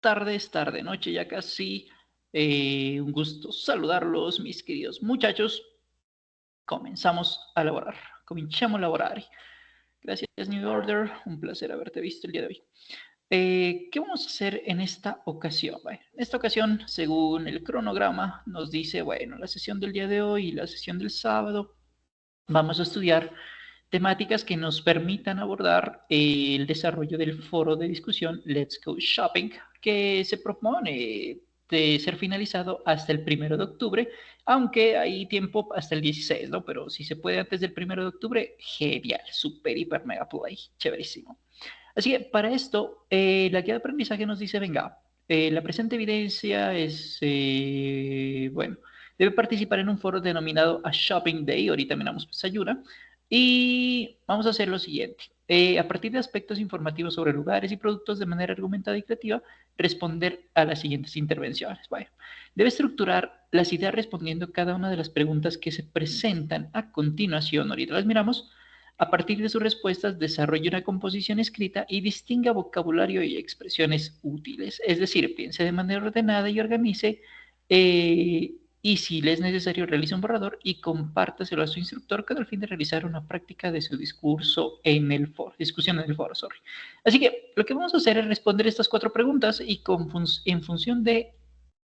tarde, noche, ya casi. Un gusto saludarlos, mis queridos muchachos. Comenzamos a laborar. Cominciamo a lavorare. Gracias, New Order. Un placer haberte visto el día de hoy. ¿Qué vamos a hacer en esta ocasión? Bueno, en esta ocasión, según el cronograma, nos dice, bueno, la sesión del día de hoy y la sesión del sábado, vamos a estudiar temáticas que nos permitan abordar el desarrollo del foro de discusión Let's Go Shopping, que se propone de ser finalizado hasta el 1 de octubre, aunque hay tiempo hasta el 16, ¿no? Pero si se puede antes del 1 de octubre, genial, super, hiper, mega play, chéverísimo. Así que para esto, la guía de aprendizaje nos dice, venga, la presente evidencia es, bueno, debe participar en un foro denominado a Shopping Day, ahorita miramos pues ayuda, y vamos a hacer lo siguiente. A partir de aspectos informativos sobre lugares y productos de manera argumentada y creativa, responder a las siguientes intervenciones. Bueno, debe estructurar las ideas respondiendo cada una de las preguntas que se presentan a continuación. Ahorita las miramos. A partir de sus respuestas, desarrolle una composición escrita y distinga vocabulario y expresiones útiles. Es decir, piense de manera ordenada y organice. Y si le es necesario, realice un borrador y compártaselo a su instructor con el fin de realizar una práctica de su discurso en el foro, discusión en el foro, sorry. Así que lo que vamos a hacer es responder estas 4 preguntas y en función de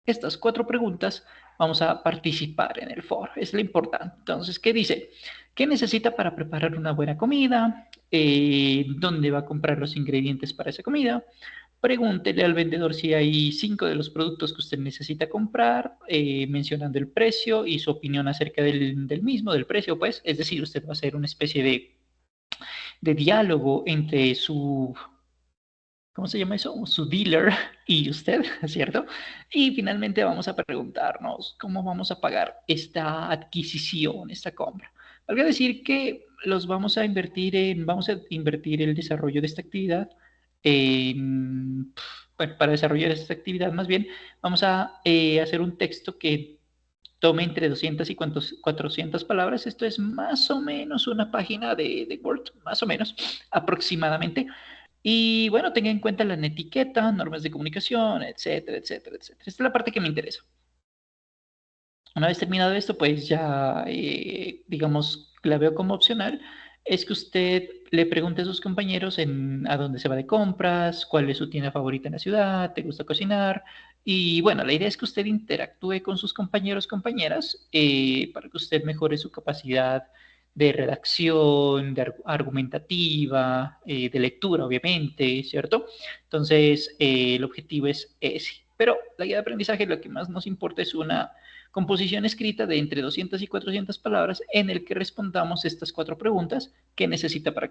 estas 4 preguntas vamos a participar en el foro. Es lo importante. Entonces, ¿qué dice? ¿Qué necesita para preparar una buena comida? ¿Dónde va a comprar los ingredientes para esa comida? Pregúntele al vendedor si hay 5 de los productos que usted necesita comprar, mencionando el precio y su opinión acerca del mismo, del precio, pues. Es decir, usted va a hacer una especie de diálogo entre su, ¿cómo se llama eso? Su dealer y usted, ¿cierto? Y finalmente vamos a preguntarnos cómo vamos a pagar esta adquisición, esta compra. Valga decir que vamos a invertir el desarrollo de esta actividad bueno, para desarrollar esta actividad más bien, vamos a hacer un texto que tome entre 200 y 400 palabras. Esto es más o menos una página de Word, más o menos, aproximadamente. Y bueno, tenga en cuenta la etiqueta, normas de comunicación, etcétera, etcétera, etcétera. Esta es la parte que me interesa. Una vez terminado esto, pues ya, digamos, la veo como opcional, es que usted le pregunte a sus compañeros a dónde se va de compras, cuál es su tienda favorita en la ciudad, te gusta cocinar. Y bueno, la idea es que usted interactúe con sus compañeros, compañeras, para que usted mejore su capacidad de redacción, argumentativa, de lectura, obviamente, ¿cierto? Entonces, el objetivo es ese. Pero la guía de aprendizaje lo que más nos importa es una composición escrita de entre 200 y 400 palabras en el que respondamos estas 4 preguntas que necesita para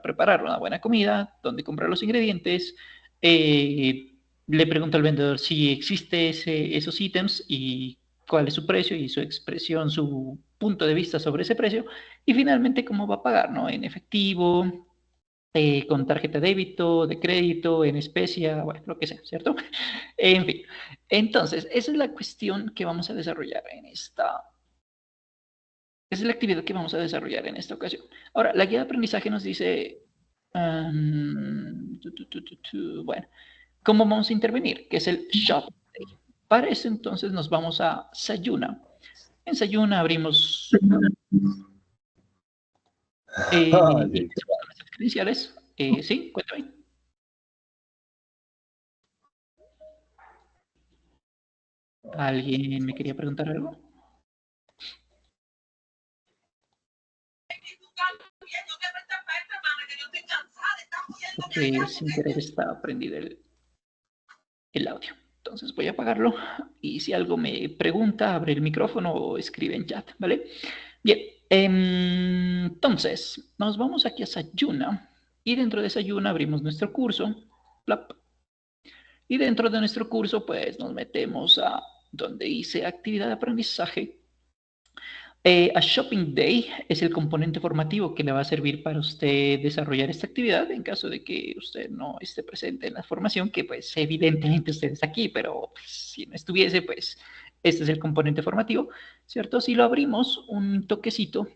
preparar una buena comida, dónde comprar los ingredientes, le pregunto al vendedor si existe esos ítems y cuál es su precio y su expresión, su punto de vista sobre ese precio, y finalmente cómo va a pagar, ¿no? En efectivo, con tarjeta de débito, de crédito, en especia, bueno, lo que sea, ¿cierto? En fin, entonces, esa es la cuestión que vamos a desarrollar esa es la actividad que vamos a desarrollar en esta ocasión. Ahora, la guía de aprendizaje nos dice, bueno, ¿cómo vamos a intervenir? ¿Qué es el shop day? Para eso entonces nos vamos a Sayuna. En Sayuna abrimos nuestras credenciales. Sí, cuéntame. ¿Alguien me quería preguntar algo? Porque sin querer está prendido el audio. Entonces voy a apagarlo y si algo me pregunta, abre el micrófono o escribe en chat, ¿vale? Bien, entonces nos vamos aquí a Sayuna y dentro de Sayuna abrimos nuestro curso. Plop. Y dentro de nuestro curso, pues nos metemos a donde dice actividad de aprendizaje. A Shopping Day es el componente formativo que le va a servir para usted desarrollar esta actividad en caso de que usted no esté presente en la formación, que pues evidentemente usted está aquí, pero pues, si no estuviese, pues este es el componente formativo, ¿cierto? Si lo abrimos un toquecito,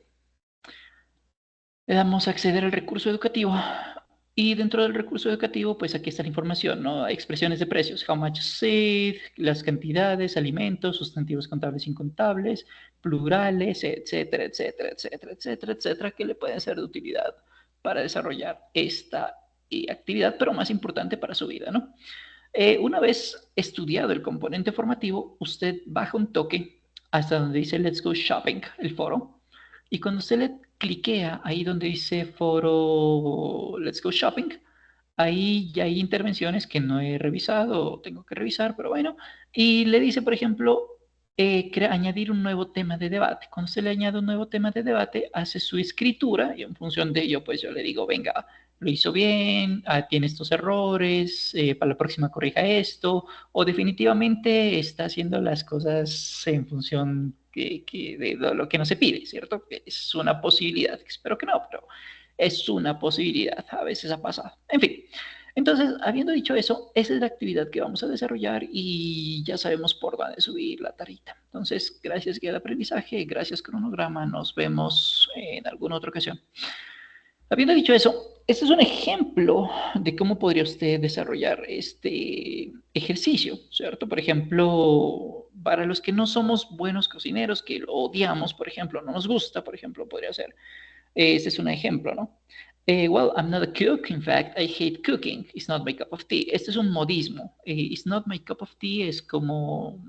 le damos a acceder al recurso educativo Y dentro del recurso educativo, pues aquí está la información, ¿no? Expresiones de precios, how much is, las cantidades, alimentos, sustantivos contables e incontables, plurales, etcétera, etcétera, etcétera, etcétera, etcétera, que le pueden ser de utilidad para desarrollar esta actividad, pero más importante para su vida, ¿no? Una vez estudiado el componente formativo, usted baja un toque hasta donde dice Let's Go Shopping, el foro, y cuando usted le cliquea ahí donde dice foro Let's Go Shopping, ahí ya hay intervenciones que no he revisado o tengo que revisar, pero bueno, y le dice, por ejemplo, añadir un nuevo tema de debate. Cuando se le añade un nuevo tema de debate, hace su escritura y en función de ello, pues yo le digo, venga, lo hizo bien, tiene estos errores, para la próxima corrija esto, o definitivamente está haciendo las cosas en función de lo que no se pide, ¿cierto? Es una posibilidad, espero que no, pero es una posibilidad, a veces ha pasado. En fin, entonces, habiendo dicho eso, esa es la actividad que vamos a desarrollar y ya sabemos por dónde subir la tarita. Entonces, gracias guía de aprendizaje, gracias cronograma, nos vemos en alguna otra ocasión. Habiendo dicho eso, este es un ejemplo de cómo podría usted desarrollar este ejercicio, ¿cierto? Por ejemplo, para los que no somos buenos cocineros, que lo odiamos, por ejemplo, no nos gusta, por ejemplo, podría ser. Este es un ejemplo, ¿no? Well, I'm not a cook. In fact, I hate cooking. It's not my cup of tea. Este es un modismo. It's not my cup of tea es como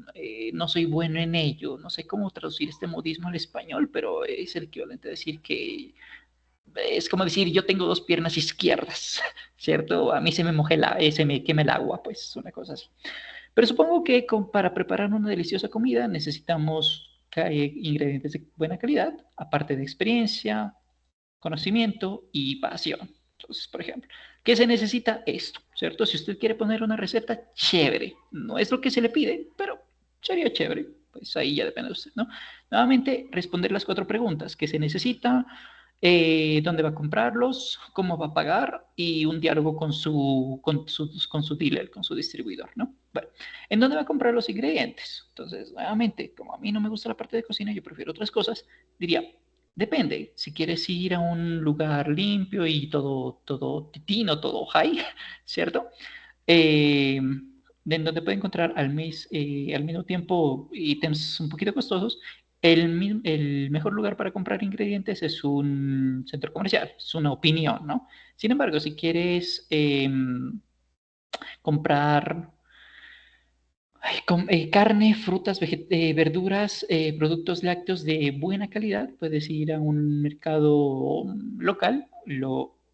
no soy bueno en ello. No sé cómo traducir este modismo al español, pero es el equivalente a decir que es como decir yo tengo dos piernas izquierdas, ¿cierto? A mí se me moja se me quema el agua, pues una cosa así. Pero supongo que para preparar una deliciosa comida necesitamos ingredientes de buena calidad, aparte de experiencia, conocimiento y pasión. Entonces, por ejemplo, ¿qué se necesita? Esto, ¿cierto? Si usted quiere poner una receta, chévere. No es lo que se le pide, pero sería chévere. Pues ahí ya depende de usted, ¿no? Nuevamente, responder las 4 preguntas. ¿Qué se necesita? ¿Dónde va a comprarlos? ¿Cómo va a pagar? Y un diálogo con su dealer, con su distribuidor, ¿no? Bueno, ¿en dónde va a comprar los ingredientes? Entonces, nuevamente, como a mí no me gusta la parte de cocina, yo prefiero otras cosas, diría, depende, si quieres ir a un lugar limpio y todo titino, todo high, ¿cierto? En donde puede encontrar al mismo tiempo ítems un poquito costosos, el mejor lugar para comprar ingredientes es un centro comercial, es una opinión, ¿no? Sin embargo, si quieres comprar carne, frutas, verduras, productos lácteos de buena calidad. Puedes ir a un mercado local,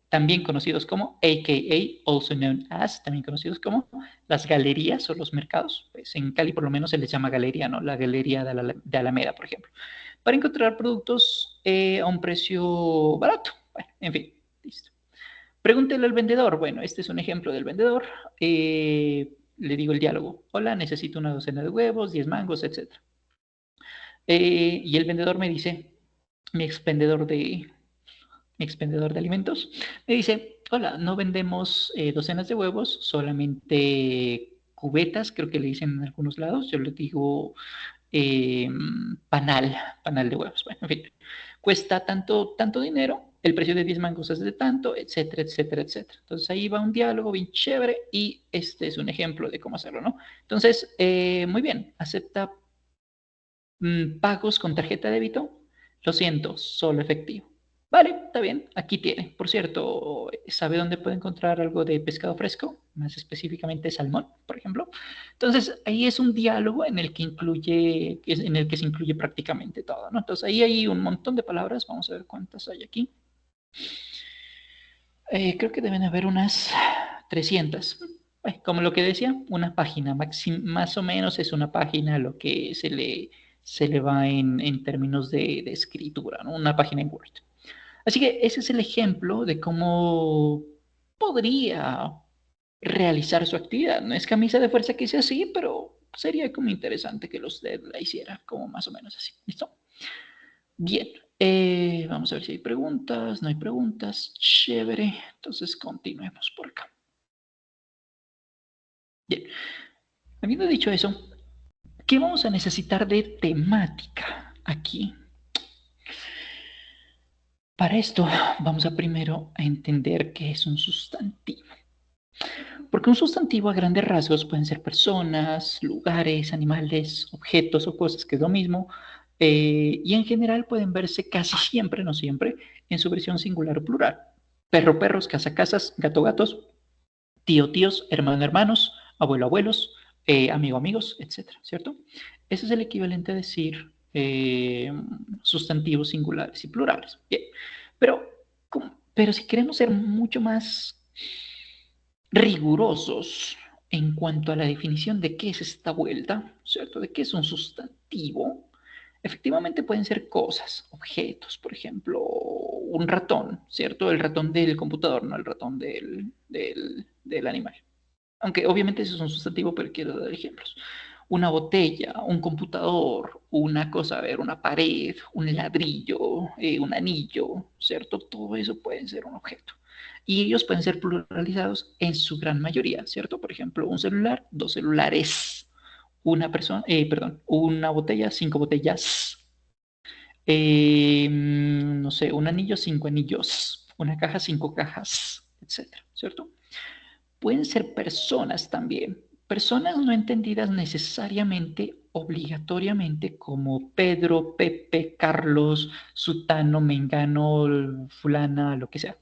también conocidos como, a.k.a. also known as, también conocidos como las galerías o los mercados. Pues en Cali por lo menos se les llama galería, ¿no? La galería de Alameda, por ejemplo. Para encontrar productos a un precio barato. Bueno, en fin, listo. Pregúntele al vendedor. Bueno, este es un ejemplo del vendedor. Le digo el diálogo. Hola, necesito una docena de huevos, 10 mangos, etc. Y el vendedor me dice, mi expendedor de, mi expendedor de alimentos, me dice, hola, no vendemos docenas de huevos, solamente cubetas, creo que le dicen en algunos lados. Yo le digo eh, panal de huevos. Bueno, en fin, cuesta tanto dinero, el precio de 10 mangos es de tanto, etcétera, etcétera, etcétera. Entonces ahí va un diálogo bien chévere y este es un ejemplo de cómo hacerlo, ¿no? Entonces, muy bien, acepta pagos con tarjeta de débito. Lo siento, solo efectivo. Vale, está bien, aquí tiene. Por cierto, ¿sabe dónde puede encontrar algo de pescado fresco? Más específicamente salmón, por ejemplo. Entonces, ahí es un diálogo en el que se incluye prácticamente todo, ¿no? Entonces, ahí hay un montón de palabras. Vamos a ver cuántas hay aquí. Creo que deben haber unas 300. Como lo que decía, una página, más o menos es una página lo que se le va en términos de escritura, ¿no? Una página en Word. Así que ese es el ejemplo de cómo podría realizar su actividad. No es camisa de fuerza que sea así, pero sería como interesante que usted la hiciera como más o menos así. ¿Listo? Bien. Vamos a ver si hay preguntas. No hay preguntas. Chévere. Entonces continuemos por acá. Bien. Habiendo dicho eso, ¿qué vamos a necesitar de temática aquí? Para esto vamos a primero a entender qué es un sustantivo. Porque un sustantivo a grandes rasgos pueden ser personas, lugares, animales, objetos o cosas, que es lo mismo, y en general pueden verse casi siempre, no siempre, en su versión singular o plural. Perro, perros, casa, casas, gato, gatos, tío, tíos, hermano, hermanos, abuelo, abuelos, amigo, amigos, etcétera, ¿cierto? Ese es el equivalente a decir sustantivos singulares y plurales. Bien, pero, pero si queremos ser mucho más rigurosos en cuanto a la definición de qué es esta vuelta, ¿cierto? De qué es un sustantivo. Efectivamente pueden ser cosas, objetos, por ejemplo, un ratón, ¿cierto? El ratón del computador, no el ratón del animal. Aunque obviamente eso es un sustantivo, pero quiero dar ejemplos. Una botella, un computador, una cosa, a ver, una pared, un ladrillo, un anillo, ¿cierto? Todo eso puede ser un objeto. Y ellos pueden ser pluralizados en su gran mayoría, ¿cierto? Por ejemplo, un celular, dos celulares, una persona, perdón, una botella, cinco botellas, no sé, un anillo, cinco anillos, una caja, cinco cajas, etcétera, ¿cierto? Pueden ser personas también, personas no entendidas necesariamente, obligatoriamente, como Pedro, Pepe, Carlos, Sutano, Mengano, fulana, lo que sea.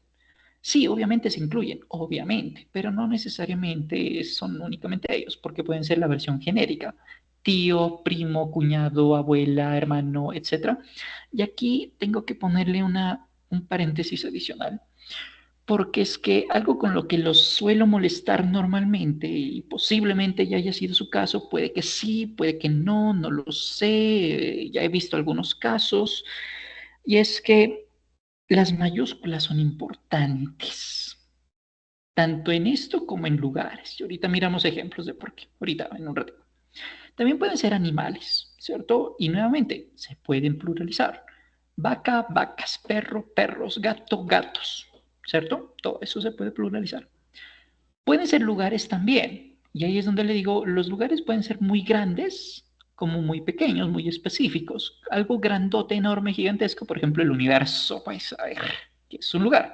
Sí, obviamente se incluyen, obviamente, pero no necesariamente son únicamente ellos, porque pueden ser la versión genérica, tío, primo, cuñado, abuela, hermano, etc. Y aquí tengo que ponerle un paréntesis adicional, porque es que algo con lo que los suelo molestar normalmente, y posiblemente ya haya sido su caso, puede que sí, puede que no, no lo sé, ya he visto algunos casos, y es que las mayúsculas son importantes, tanto en esto como en lugares. Y ahorita miramos ejemplos de por qué, ahorita en un rato. También pueden ser animales, ¿cierto? Y nuevamente, se pueden pluralizar. Vaca, vacas, perro, perros, gato, gatos, ¿cierto? Todo eso se puede pluralizar. Pueden ser lugares también. Y ahí es donde le digo, los lugares pueden ser muy grandes, como muy pequeños, muy específicos. Algo grandote, enorme, gigantesco, por ejemplo, el universo, pues a ver, que es un lugar.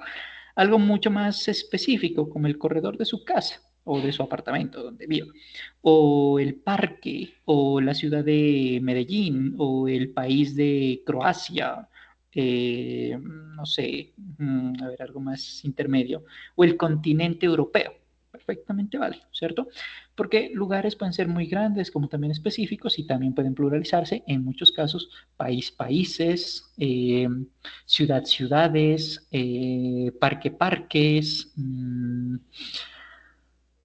Algo mucho más específico, como el corredor de su casa o de su apartamento donde vive, o el parque, o la ciudad de Medellín, o el país de Croacia, no sé, a ver, algo más intermedio, o el continente europeo. Perfectamente vale, ¿cierto? Porque lugares pueden ser muy grandes como también específicos y también pueden pluralizarse en muchos casos país, países, ciudad, ciudades, parque, parques,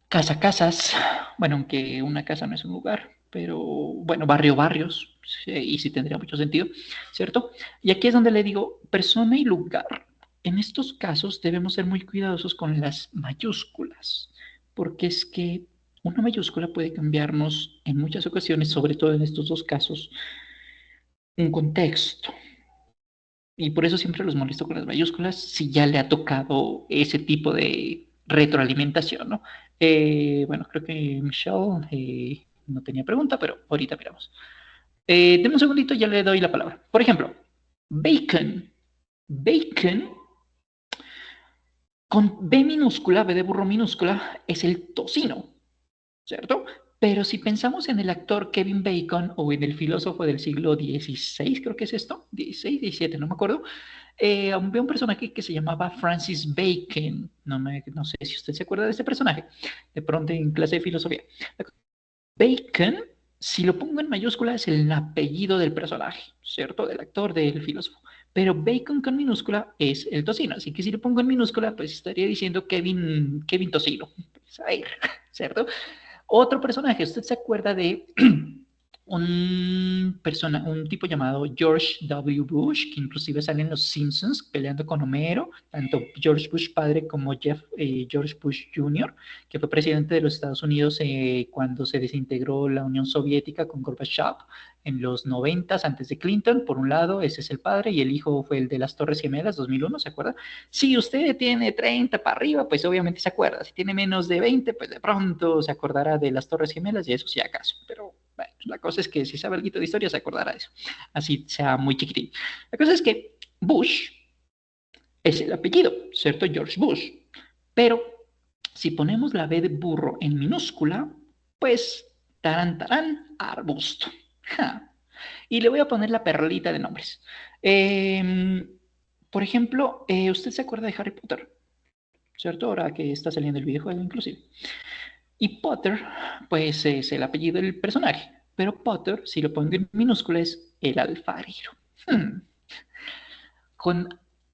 casa, casas. Bueno, aunque una casa no es un lugar, pero bueno, barrio, barrios, sí, y sí tendría mucho sentido, ¿cierto? Y aquí es donde le digo persona y lugar. En estos casos debemos ser muy cuidadosos con las mayúsculas, porque es que una mayúscula puede cambiarnos en muchas ocasiones, sobre todo en estos dos casos, un contexto. Y por eso siempre los molesto con las mayúsculas si ya le ha tocado ese tipo de retroalimentación, ¿no? Bueno, creo que Michelle no tenía pregunta, pero ahorita miramos. Deme un segundito, ya le doy la palabra. Por ejemplo, bacon. Bacon con B minúscula, B de burro minúscula, es el tocino, ¿cierto? Pero si pensamos en el actor Kevin Bacon o en el filósofo del siglo XVI, creo que es esto, XVI, XVII, no me acuerdo, había un personaje que se llamaba Francis Bacon. No sé si usted se acuerda de este personaje, de pronto en clase de filosofía. Bacon, si lo pongo en mayúscula, es el apellido del personaje, ¿cierto? Del actor, del filósofo. Pero Bacon con minúscula es el tocino. Así que si lo pongo en minúscula, pues estaría diciendo Kevin Tocino. Pues, a ver, ¿cierto? Otro personaje, ¿usted se acuerda de un tipo llamado George W. Bush, que inclusive sale en Los Simpsons peleando con Homero, tanto George Bush padre como George Bush Jr., que fue presidente de los Estados Unidos cuando se desintegró la Unión Soviética con Gorbachev en los 90 antes de Clinton? Por un lado, ese es el padre, y el hijo fue el de las Torres Gemelas, 2001, ¿se acuerda? Si usted tiene 30 para arriba, pues obviamente se acuerda. Si tiene menos de 20, pues de pronto se acordará de las Torres Gemelas y eso sí acaso. Pero bueno, la cosa es que si sabe algo de historia se acordará de eso. Así sea muy chiquitín. La cosa es que Bush es el apellido, ¿cierto? George Bush. Pero si ponemos la B de burro en minúscula, pues tarán, tarán, arbusto. Ja. Y le voy a poner la perlita de nombres. Por ejemplo, ¿usted se acuerda de Harry Potter? ¿Cierto? Ahora que está saliendo el videojuego inclusive. Y Potter, pues es el apellido del personaje. Pero Potter, si lo pongo en minúscula, es el alfarero. Hmm.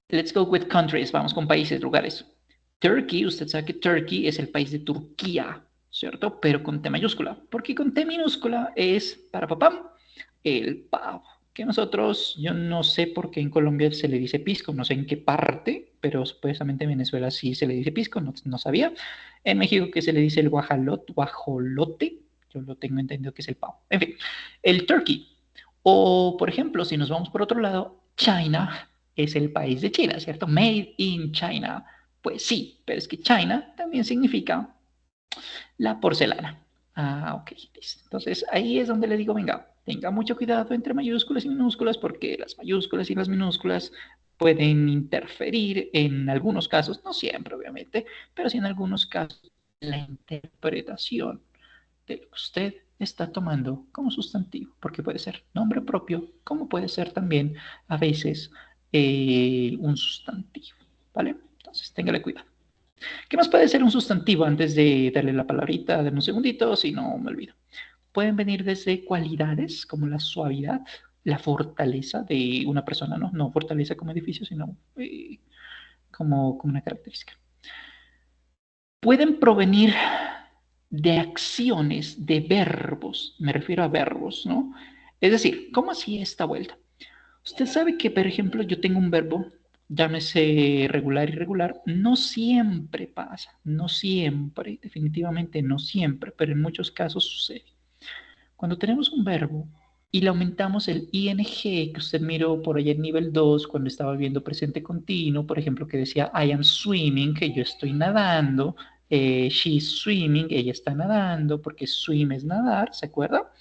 Let's go with countries, vamos con países, lugares. Turkey, usted sabe que Turkey es el país de Turquía, ¿cierto? Pero con T mayúscula, porque con T minúscula es para papá el pavo. Que nosotros, yo no sé por qué en Colombia se le dice pisco, no sé en qué parte, pero supuestamente en Venezuela sí se le dice pisco, no sabía. En México que se le dice el guajolote, yo lo tengo entendido que es el pavo. En fin, el turkey. O, por ejemplo, si nos vamos por otro lado, China es el país de China, ¿cierto? Made in China. Pues sí, pero es que China también significa la porcelana. Ah, ok. Listo. Entonces ahí es donde le digo, venga, tenga mucho cuidado entre mayúsculas y minúsculas porque las mayúsculas y las minúsculas pueden interferir en algunos casos, no siempre obviamente, pero sí en algunos casos la interpretación de lo que usted está tomando como sustantivo, porque puede ser nombre propio, como puede ser también a veces un sustantivo, ¿vale? Entonces, téngale cuidado. ¿Qué más puede ser un sustantivo antes de darle la palabrita? Dame un segundito, si no me olvido. Pueden venir desde cualidades como la suavidad, la fortaleza de una persona, ¿no? No fortaleza como edificio, sino como una característica. Pueden provenir de acciones, de verbos, me refiero a verbos, ¿no? Es decir, ¿cómo así esta vuelta? Usted sabe que, por ejemplo, yo tengo un verbo, llámese regular, irregular, no siempre pasa, no siempre, definitivamente no siempre, pero en muchos casos sucede. Cuando tenemos un verbo y le aumentamos el ing que usted miró por allá en nivel 2 cuando estaba viendo presente continuo, por ejemplo, que decía I am swimming, que yo estoy nadando, she's swimming, ella está nadando, porque swim es nadar, ¿se acuerda?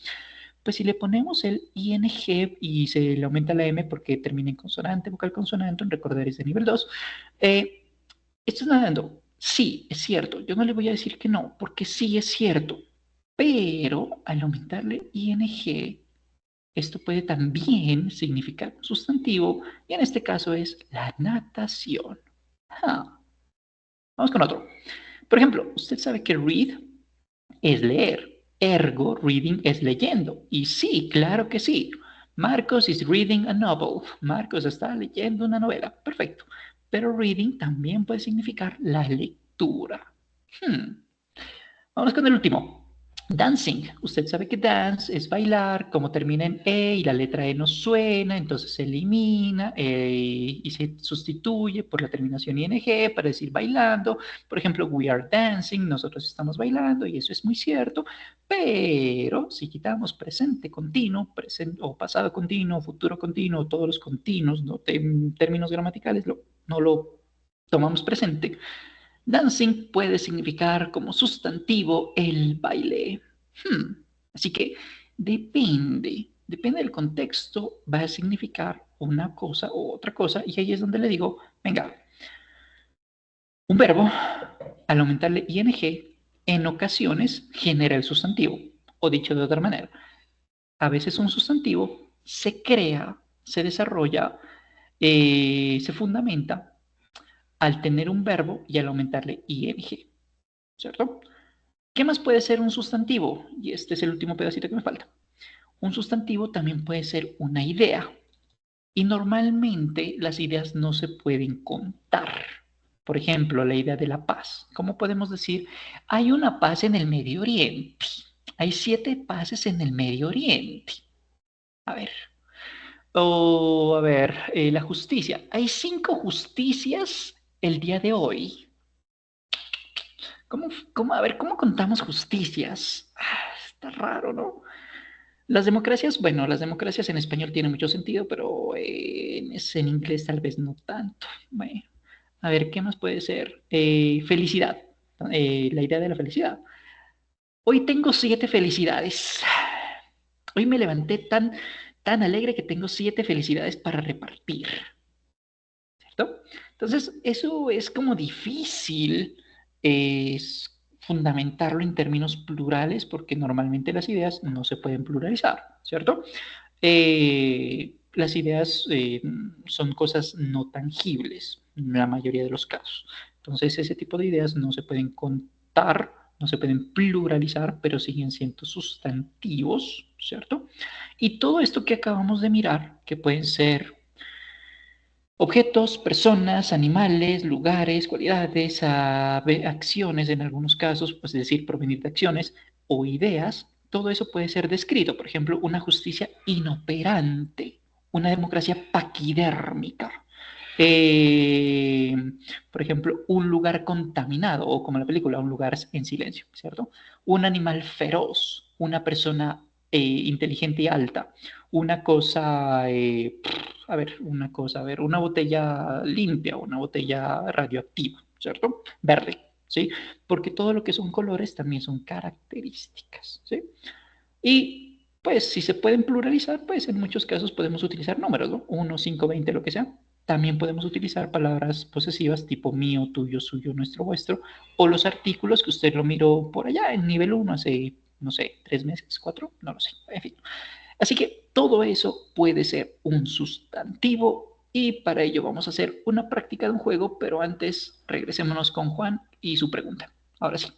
Pues si le ponemos el ing y se le aumenta la m porque termina en consonante, vocal consonante, un recordar es de nivel 2, ¿estás nadando? Sí, es cierto. Yo no le voy a decir que no, porque sí es cierto. Pero al aumentarle ing, esto puede también significar un sustantivo, y en este caso es la natación. Ah, vamos con otro. Por ejemplo, usted sabe que read es leer. Ergo, reading es leyendo. Y sí, claro que sí. Marcos is reading a novel. Marcos está leyendo una novela. Perfecto. Pero reading también puede significar la lectura. Hmm. Vamos con el último. Dancing. Usted sabe que dance es bailar, como termina en E y la letra E no suena, entonces se elimina y se sustituye por la terminación ing para decir bailando. Por ejemplo, we are dancing, nosotros estamos bailando y eso es muy cierto, pero si quitamos presente continuo, presente, o pasado continuo, futuro continuo, todos los continuos, ¿no? Términos gramaticales, no lo tomamos presente. Dancing puede significar como sustantivo el baile. Así que depende del contexto, va a significar una cosa u otra cosa, y ahí es donde le digo, venga, un verbo, al aumentarle ing, en ocasiones genera el sustantivo, o dicho de otra manera, a veces un sustantivo se crea, se desarrolla, se fundamenta al tener un verbo y al aumentarle ing, ¿cierto? ¿Qué más puede ser un sustantivo? Y este es el último pedacito que me falta. Un sustantivo también puede ser una idea. Y normalmente las ideas no se pueden contar. Por ejemplo, la idea de la paz. ¿Cómo podemos decir? Hay una paz en el Medio Oriente. Hay 7 paces en el Medio Oriente. A ver. O, a ver, la justicia. Hay 5 justicias el día de hoy. A ver, ¿cómo contamos justicias? Está raro, ¿no? Las democracias, bueno, las democracias en español tienen mucho sentido, pero en inglés tal vez no tanto. Bueno, a ver, ¿qué más puede ser? Felicidad, la idea de la felicidad. Hoy tengo 7 felicidades. Hoy me levanté tan alegre que tengo 7 felicidades para repartir. ¿no? Entonces, eso es como difícil fundamentarlo en términos plurales porque normalmente las ideas no se pueden pluralizar, ¿cierto? Las ideas son cosas no tangibles en la mayoría de los casos. Entonces, ese tipo de ideas no se pueden contar, no se pueden pluralizar, pero siguen siendo sustantivos, ¿cierto? Y todo esto que acabamos de mirar, que pueden ser objetos, personas, animales, lugares, cualidades, acciones en algunos casos, pues es decir, provenir de acciones o ideas, todo eso puede ser descrito. Por ejemplo, una justicia inoperante, una democracia paquidérmica. Eh, por ejemplo, un lugar contaminado, o como la película, un lugar en silencio, ¿cierto? Un animal feroz, una persona inteligente y alta, una cosa, a ver, una botella limpia, una botella radioactiva, ¿cierto? Verde, ¿sí? Porque todo lo que son colores también son características, ¿sí? Y pues si se pueden pluralizar, pues en muchos casos podemos utilizar números, ¿no? 1, 5, 20, lo que sea. También podemos utilizar palabras posesivas tipo mío, tuyo, suyo, nuestro, vuestro, o los artículos que usted lo miró por allá en nivel 1 hace, no sé, 3 meses, 4, no lo sé, en fin. Así que todo eso puede ser un sustantivo y para ello vamos a hacer una práctica de un juego, pero antes regresémonos con Juan y su pregunta. Ahora sí.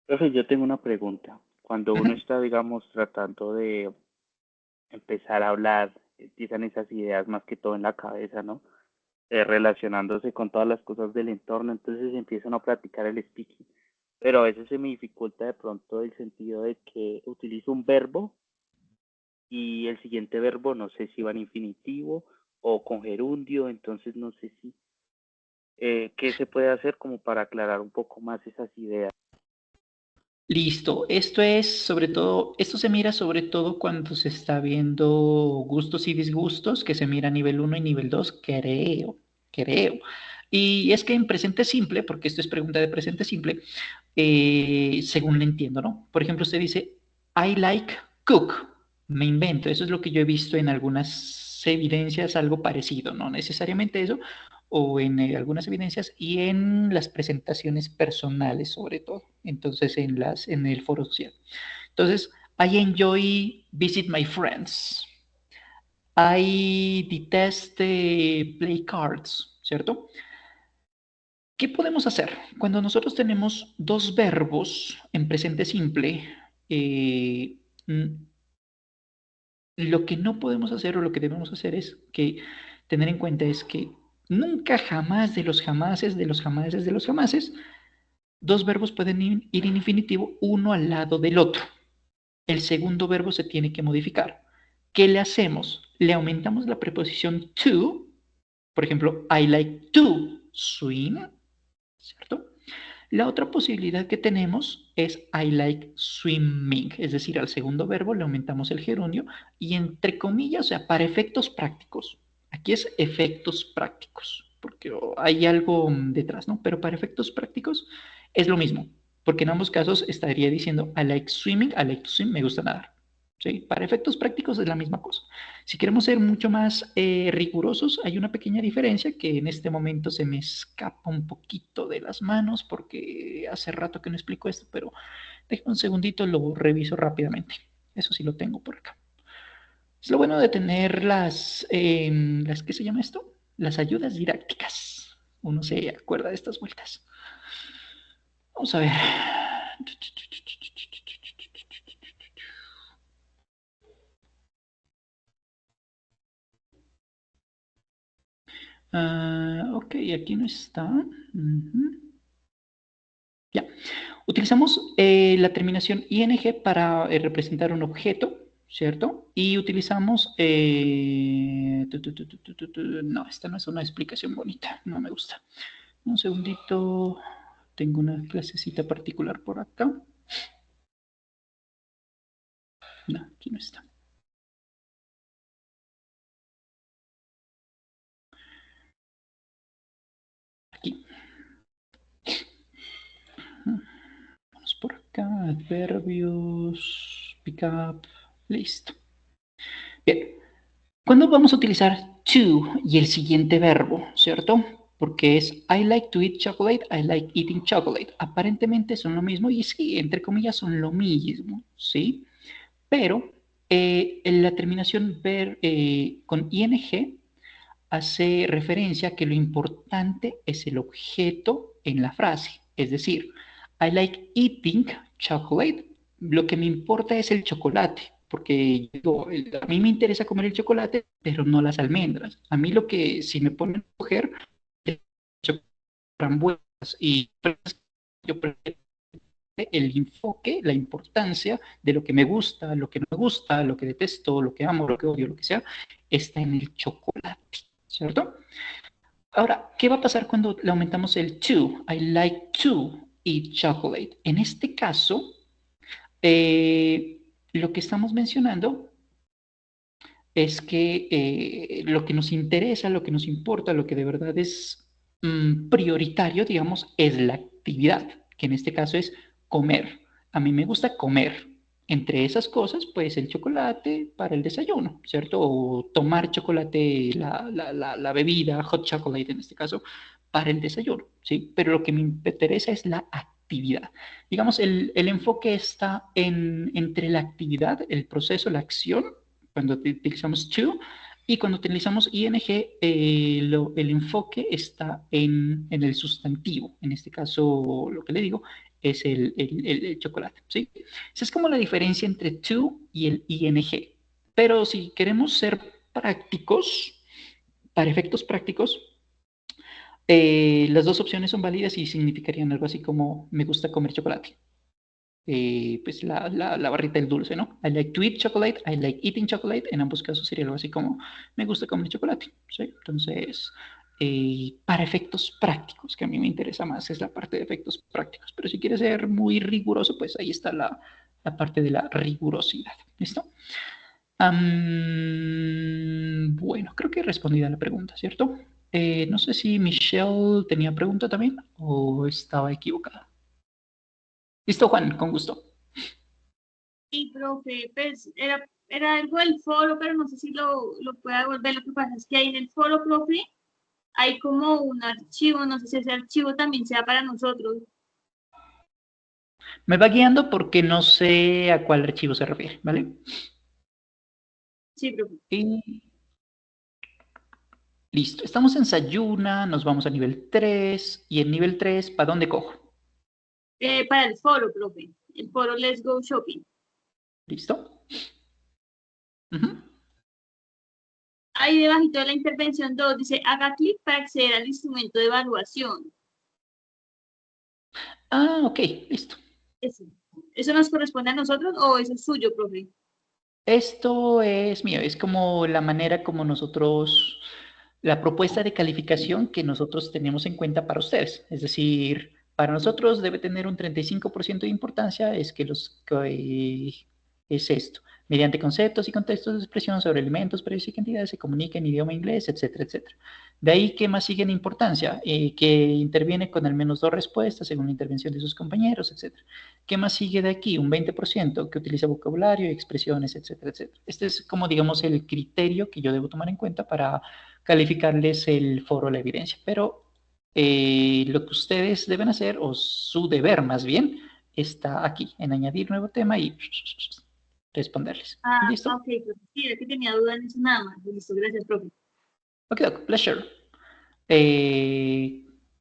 Profe, yo tengo una pregunta. Cuando Uh uno -huh. está, digamos, tratando de empezar a hablar, empiezan esas ideas más que todo en la cabeza, ¿no? Relacionándose con todas las cosas del entorno, entonces empiezan a practicar el speaking. Pero a veces se me dificulta de pronto el sentido de que utilizo un verbo y el siguiente verbo no sé si va en infinitivo o con gerundio, entonces no sé si qué se puede hacer como para aclarar un poco más esas ideas. Listo, esto es sobre todo, esto se mira sobre todo cuando se está viendo gustos y disgustos, que se mira a nivel 1 y nivel 2, creo. Y es que en presente simple, porque esto es pregunta de presente simple, según le entiendo, ¿no? Por ejemplo, usted dice, I like cook, me invento, eso es lo que yo he visto en algunas evidencias, algo parecido, no necesariamente eso, o en algunas evidencias y en las presentaciones personales sobre todo, entonces en el foro social. Entonces, I enjoy visit my friends. I detest play cards, ¿cierto? ¿Qué podemos hacer? Cuando nosotros tenemos dos verbos en presente simple, eh, lo que no podemos hacer o lo que debemos hacer es que tener en cuenta es que nunca jamás de los jamases, de los jamases, de los jamases, dos verbos pueden ir en infinitivo uno al lado del otro. El segundo verbo se tiene que modificar. ¿Qué le hacemos? Le aumentamos la preposición to, por ejemplo, I like to swim, ¿cierto? La otra posibilidad que tenemos es I like swimming, es decir, al segundo verbo le aumentamos el gerundio y entre comillas, o sea, para efectos prácticos. Aquí es efectos prácticos, porque hay algo detrás, ¿no? Pero para efectos prácticos es lo mismo, porque en ambos casos estaría diciendo I like swimming, I like to swim, me gusta nadar. ¿Sí? Para efectos prácticos es la misma cosa. Si queremos ser mucho más rigurosos, hay una pequeña diferencia que en este momento se me escapa un poquito de las manos porque hace rato que no explico esto, pero déjame un segundito, lo reviso rápidamente. Eso sí lo tengo por acá. Es lo bueno de tener ¿qué se llama esto? Las ayudas didácticas. Uno se acuerda de estas vueltas. Vamos a ver. Ok, aquí no está. Ya. Utilizamos la terminación ing para representar un objeto, ¿cierto? Y utilizamos... no, esta no es una explicación bonita, no me gusta. Un segundito, tengo una clasecita particular por acá. No, aquí no está. Aquí. Vamos por acá, adverbios, pick up, listo. Bien, ¿Cuándo vamos a utilizar to y el siguiente verbo, cierto? Porque es I like to eat chocolate, I like eating chocolate. Aparentemente son lo mismo y sí, entre comillas son lo mismo, ¿sí? Pero en la terminación ver, con ing hace referencia a que lo importante es el objeto en la frase. Es decir, I like eating chocolate. Lo que me importa es el chocolate, porque digo, a mí me interesa comer el chocolate, pero no las almendras. A mí lo que, si me ponen a coger frambuesas y yo prefiero el enfoque, la importancia de lo que me gusta, lo que no me gusta, lo que detesto, lo que amo, lo que odio, lo que sea, está en el chocolate, ¿cierto? Ahora, ¿qué va a pasar cuando le aumentamos el to? I like to eat chocolate. En este caso, lo que estamos mencionando es que lo que nos interesa, lo que nos importa, lo que de verdad es prioritario, digamos, es la actividad, que en este caso es comer. A mí me gusta comer. Entre esas cosas, pues el chocolate para el desayuno, ¿cierto? O tomar chocolate, la bebida, hot chocolate en este caso, para el desayuno, ¿sí? Pero lo que me interesa es la actividad. Digamos, el enfoque está entre la actividad, el proceso, la acción cuando utilizamos to, y cuando utilizamos ing, el enfoque está en el sustantivo. En este caso, lo que le digo es el chocolate, ¿sí? Esa es como la diferencia entre to y el ing. Pero si queremos ser prácticos, para efectos prácticos, las dos opciones son válidas y significarían algo así como me gusta comer chocolate. Pues la barrita del dulce, ¿no? I like to eat chocolate, I like eating chocolate. En ambos casos sería algo así como, me gusta comer chocolate, ¿sí? Entonces, para efectos prácticos, que a mí me interesa más, es la parte de efectos prácticos. Pero si quieres ser muy riguroso, pues ahí está la parte de la rigurosidad, ¿listo? Bueno, creo que he respondido a la pregunta, ¿cierto? No sé si Michelle tenía pregunta también o estaba equivocada. Listo, Juan, con gusto. Sí, profe, pues era algo del foro, pero no sé si lo pueda devolver. Lo que pasa es que ahí en el foro, profe, hay como un archivo, no sé si ese archivo también sea para nosotros. Me va guiando porque no sé a cuál archivo se refiere, ¿vale? Sí, profe. Y listo, estamos en Sayuna, nos vamos a nivel 3, y en nivel 3, ¿para dónde cojo? Para el foro, profe. El foro Let's Go Shopping. ¿Listo? Uh-huh. Ahí debajito de la intervención 2 dice, haga clic para acceder al instrumento de evaluación. Ah, ok, listo. ¿Eso nos corresponde a nosotros o eso es suyo, profe? Esto es mío, es como la manera como nosotros, la propuesta de calificación que nosotros tenemos en cuenta para ustedes. Es decir, para nosotros debe tener un 35% de importancia, es que es esto. Mediante conceptos y contextos de expresión sobre elementos, precios y cantidades se comunica en idioma inglés, etcétera, etcétera. De ahí, ¿qué más sigue en importancia? Que interviene con al menos 2 respuestas según la intervención de sus compañeros, etcétera. ¿Qué más sigue de aquí? Un 20% que utiliza vocabulario, expresiones, etcétera, etcétera. Este es como, digamos, el criterio que yo debo tomar en cuenta para calificarles el foro, la evidencia. Pero lo que ustedes deben hacer, o su deber más bien, está aquí, en añadir nuevo tema y responderles. ¿Listo? Ok, profe. Sí, es que tenía duda en eso nada más. Listo, gracias, profe. Ok, pleasure.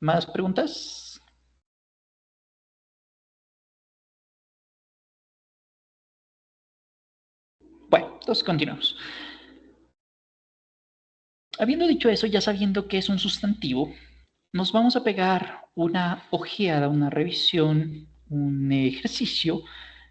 ¿Más preguntas? Bueno, entonces continuamos. Habiendo dicho eso, ya sabiendo que es un sustantivo, nos vamos a pegar una ojeada, una revisión, un ejercicio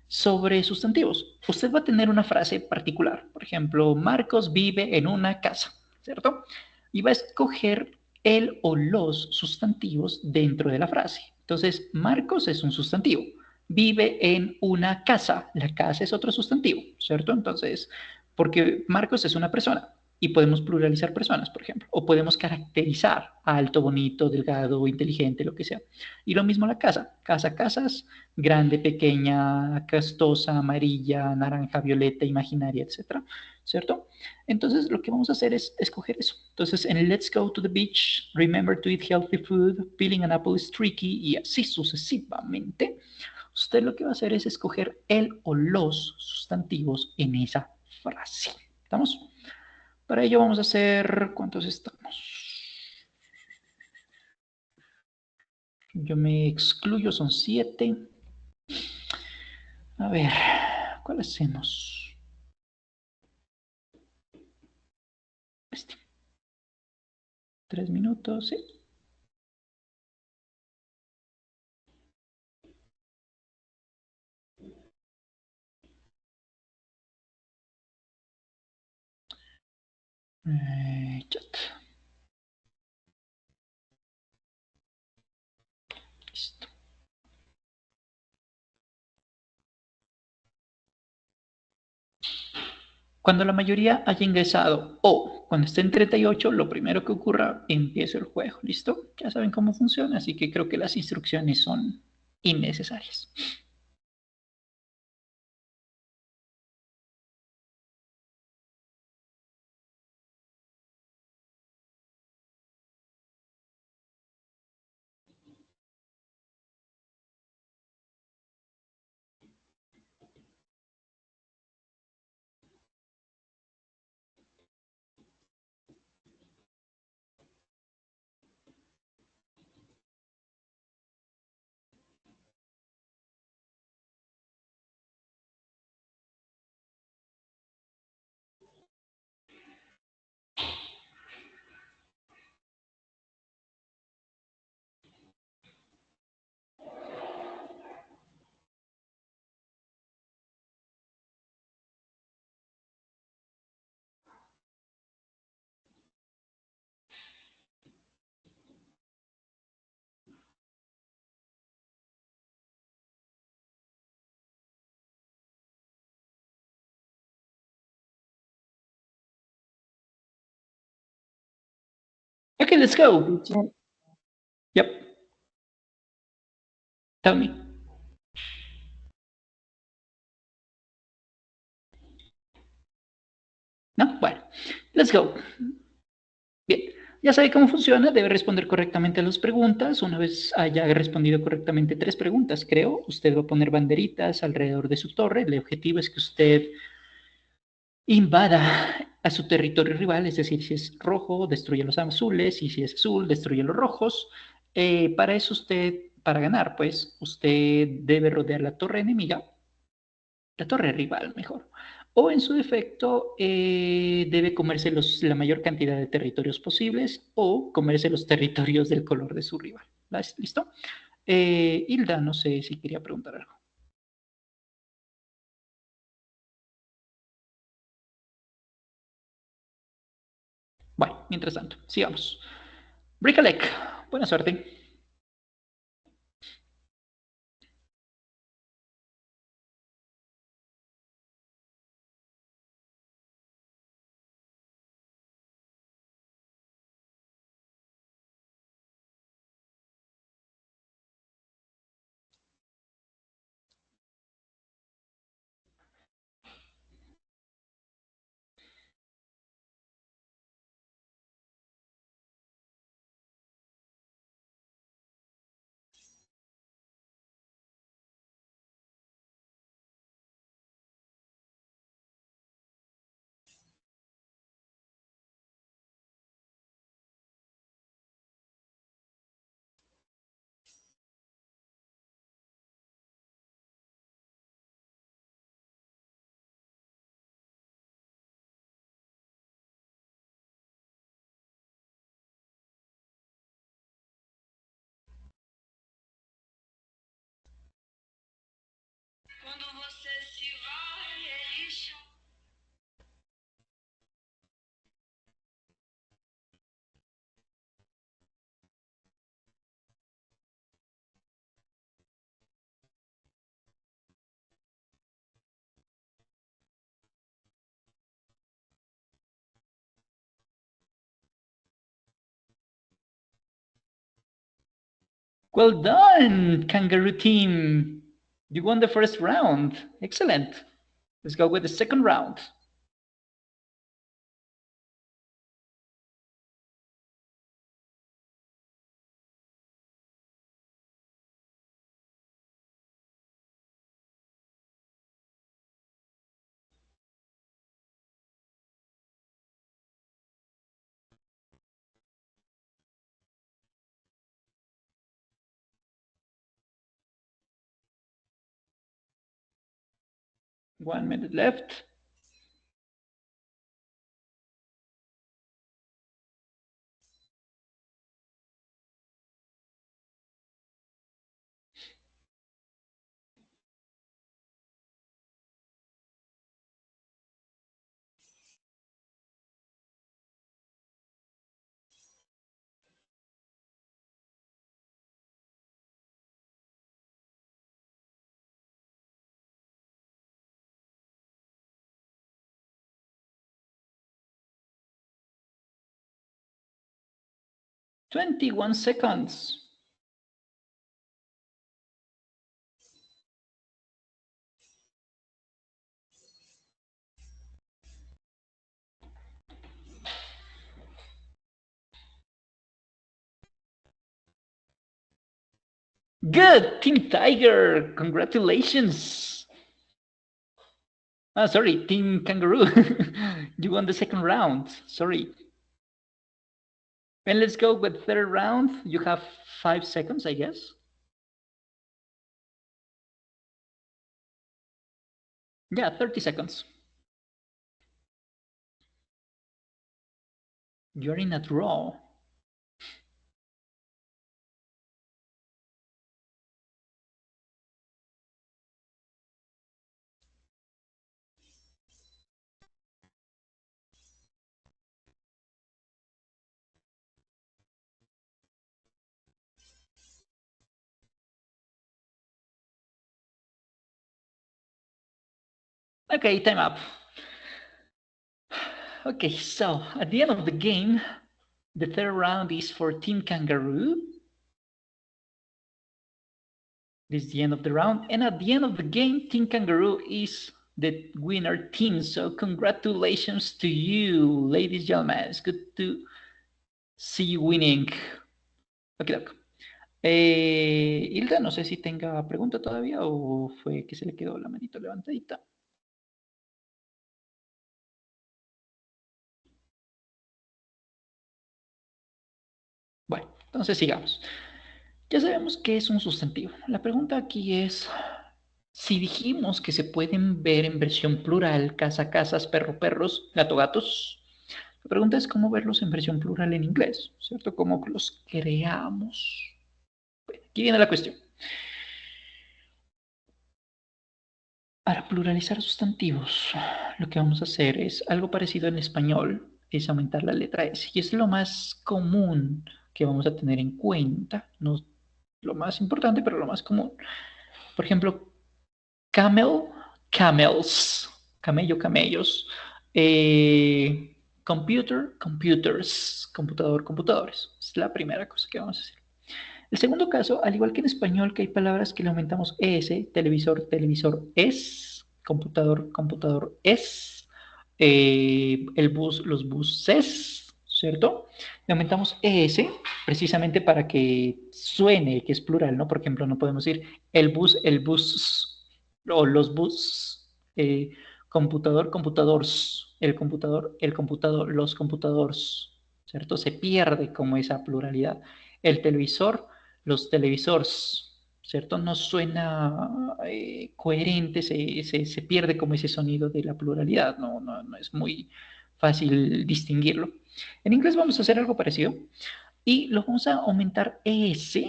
sobre sustantivos. Usted va a tener una frase particular. Por ejemplo, Marcos vive en una casa, ¿cierto? Y va a escoger el o los sustantivos dentro de la frase. Entonces, Marcos es un sustantivo. Vive en una casa. La casa es otro sustantivo, ¿cierto? Entonces, porque Marcos es una persona y podemos pluralizar personas, por ejemplo, o podemos caracterizar alto, bonito, delgado, inteligente, lo que sea. Y lo mismo la casa, casas, grande, pequeña, castosa, amarilla, naranja, violeta, imaginaria, etcétera, ¿cierto? Entonces lo que vamos a hacer es escoger eso. Entonces en Let's Go to the Beach, Remember to Eat Healthy Food, Peeling an Apple is Tricky y así sucesivamente, usted lo que va a hacer es escoger el o los sustantivos en esa frase. ¿Estamos? Para ello vamos a hacer, ¿cuántos estamos? Yo me excluyo, son 7. A ver, ¿cuál hacemos? Este. 3 minutos, sí. Chat. Listo. Cuando la mayoría haya ingresado o cuando esté en 38, lo primero que ocurra, empieza el juego. ¿Listo? Ya saben cómo funciona, así que creo que las instrucciones son innecesarias. Okay, let's go. Yep. Tell me. ¿No? Bueno, let's go. Bien, ya sabe cómo funciona, debe responder correctamente a las preguntas. Una vez haya respondido correctamente 3 preguntas, creo, usted va a poner banderitas alrededor de su torre. El objetivo es que usted invada a su territorio rival, es decir, si es rojo, destruye los azules, y si es azul, destruye los rojos. Para eso usted, para ganar, pues, usted debe rodear la torre enemiga, la torre rival, mejor. O en su defecto, debe comerse la mayor cantidad de territorios posibles o comerse los territorios del color de su rival. ¿Listo? Hilda, no sé si quería preguntar algo. Bueno, mientras tanto, sigamos. Bricalec, buena suerte. Well done, Kangaroo team. You won the first round. Excellent. Let's go with the second round. One minute left. "21 seconds. Good, Team Tiger. Congratulations. Sorry, Team Kangaroo. You won the second round. Sorry. And let's go with third round. You have 5 seconds, I guess. Yeah, 30 seconds. You're in a draw. Okay, time up. Okay, so at the end of the game, the third round is for Team Kangaroo. This is the end of the round. And at the end of the game, Team Kangaroo is the winner team. So congratulations to you, ladies and gentlemen. It's good to see you winning. Okay, look. Hilda, no sé si tenga pregunta todavía o fue que se le quedó la manito levantadita. Bueno, entonces sigamos. Ya sabemos qué es un sustantivo. La pregunta aquí es, si dijimos que se pueden ver en versión plural, casa, casas, perro, perros, gato, gatos, la pregunta es cómo verlos en versión plural en inglés, ¿cierto? ¿Cómo los creamos? Bueno, aquí viene la cuestión. Para pluralizar sustantivos, lo que vamos a hacer es algo parecido en español, es aumentar la letra S. Y es lo más común que vamos a tener en cuenta, no lo más importante, pero lo más común. Por ejemplo, camel, camels, camello, camellos. Computer, computers, computador, computadores. Es la primera cosa que vamos a hacer. El segundo caso, al igual que en español, que hay palabras que le aumentamos ES, televisor, televisor es, computador, computador es, el bus, los buses, ¿cierto? Le aumentamos ES precisamente para que suene que es plural, ¿no? Por ejemplo, no podemos decir el bus, o los bus, computador, computadores, el computador, los computadores, ¿cierto? Se pierde como esa pluralidad. El televisor, los televisores, ¿cierto? No suena coherente, se pierde como ese sonido de la pluralidad, no es muy fácil distinguirlo. En inglés vamos a hacer algo parecido y lo vamos a aumentar ES,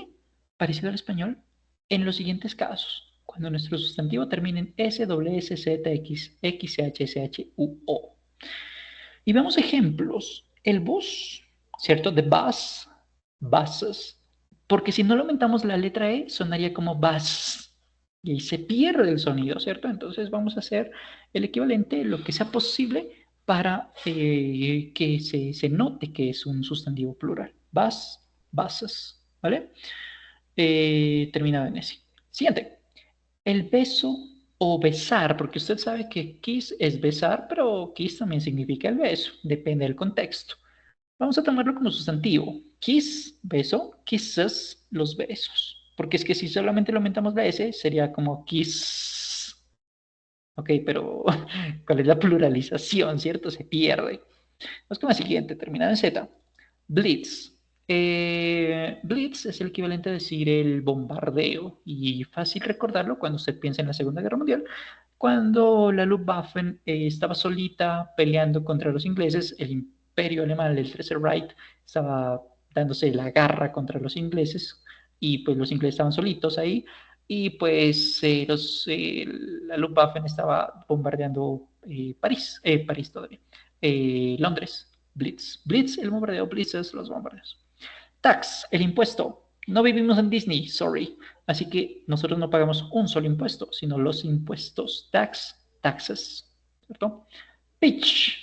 parecido al español, en los siguientes casos. Cuando nuestro sustantivo termine en S, W, S, Z, X, X, H, S, H, U, O. Y vemos ejemplos. El bus, ¿cierto? The bus, buses. Porque si no le aumentamos la letra E, sonaría como bus. Y ahí se pierde el sonido, ¿cierto? Entonces vamos a hacer el equivalente, lo que sea posible, para que se note que es un sustantivo plural. Bus, buses, ¿vale? terminado en S. Siguiente. El beso o besar, porque usted sabe que kiss es besar, pero kiss también significa el beso, depende del contexto. Vamos a tomarlo como sustantivo. Kiss, beso, kisses, los besos. Porque es que si solamente lo aumentamos la S, sería como kiss. Ok, pero ¿cuál es la pluralización, cierto? Se pierde. Vamos con la siguiente, terminada en Z. Blitz. Blitz es el equivalente a decir el bombardeo. Y fácil recordarlo cuando usted piensa en la Segunda Guerra Mundial. Cuando la Luftwaffe estaba solita peleando contra los ingleses, el imperio alemán, el Tercer Reich, estaba dándose la garra contra los ingleses. Y pues los ingleses estaban solitos ahí. Y pues la Luftwaffe estaba bombardeando París todavía. Londres, Blitz. Blitz, el bombardeo, Blitzes, los bombardeos. Tax, el impuesto. No vivimos en Disney, sorry. Así que nosotros no pagamos un solo impuesto, sino los impuestos. Tax, taxes. ¿Cierto? Peach.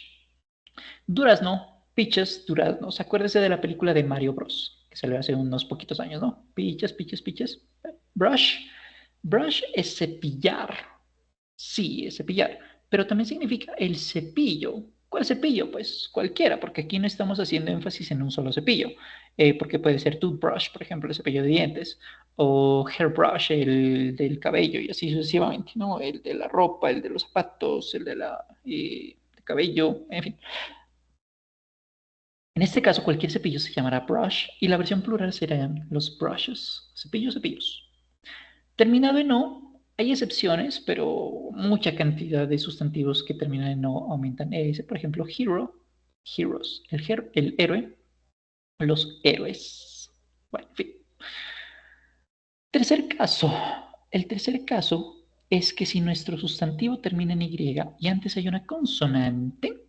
Durazno, peaches, duraznos. Acuérdese de la película de Mario Bros. Que salió hace unos poquitos años, ¿no? Peaches, peaches, peaches. Brush. Brush es cepillar. Sí, es cepillar. Pero también significa el cepillo. ¿Cuál cepillo? Pues cualquiera, porque aquí no estamos haciendo énfasis en un solo cepillo. Porque puede ser toothbrush, por ejemplo, el cepillo de dientes, o hairbrush, el del cabello, y así sucesivamente, ¿no? El de la ropa, el de los zapatos, el de la cabello, en fin. En este caso, cualquier cepillo se llamará brush y la versión plural serían los brushes. Cepillos, cepillos. Terminado en O, hay excepciones, pero mucha cantidad de sustantivos que terminan en O aumentan ES. Por ejemplo, hero, heroes, el héroe, los héroes. Bueno, en fin. Tercer caso. El tercer caso es que si nuestro sustantivo termina en Y y antes hay una consonante,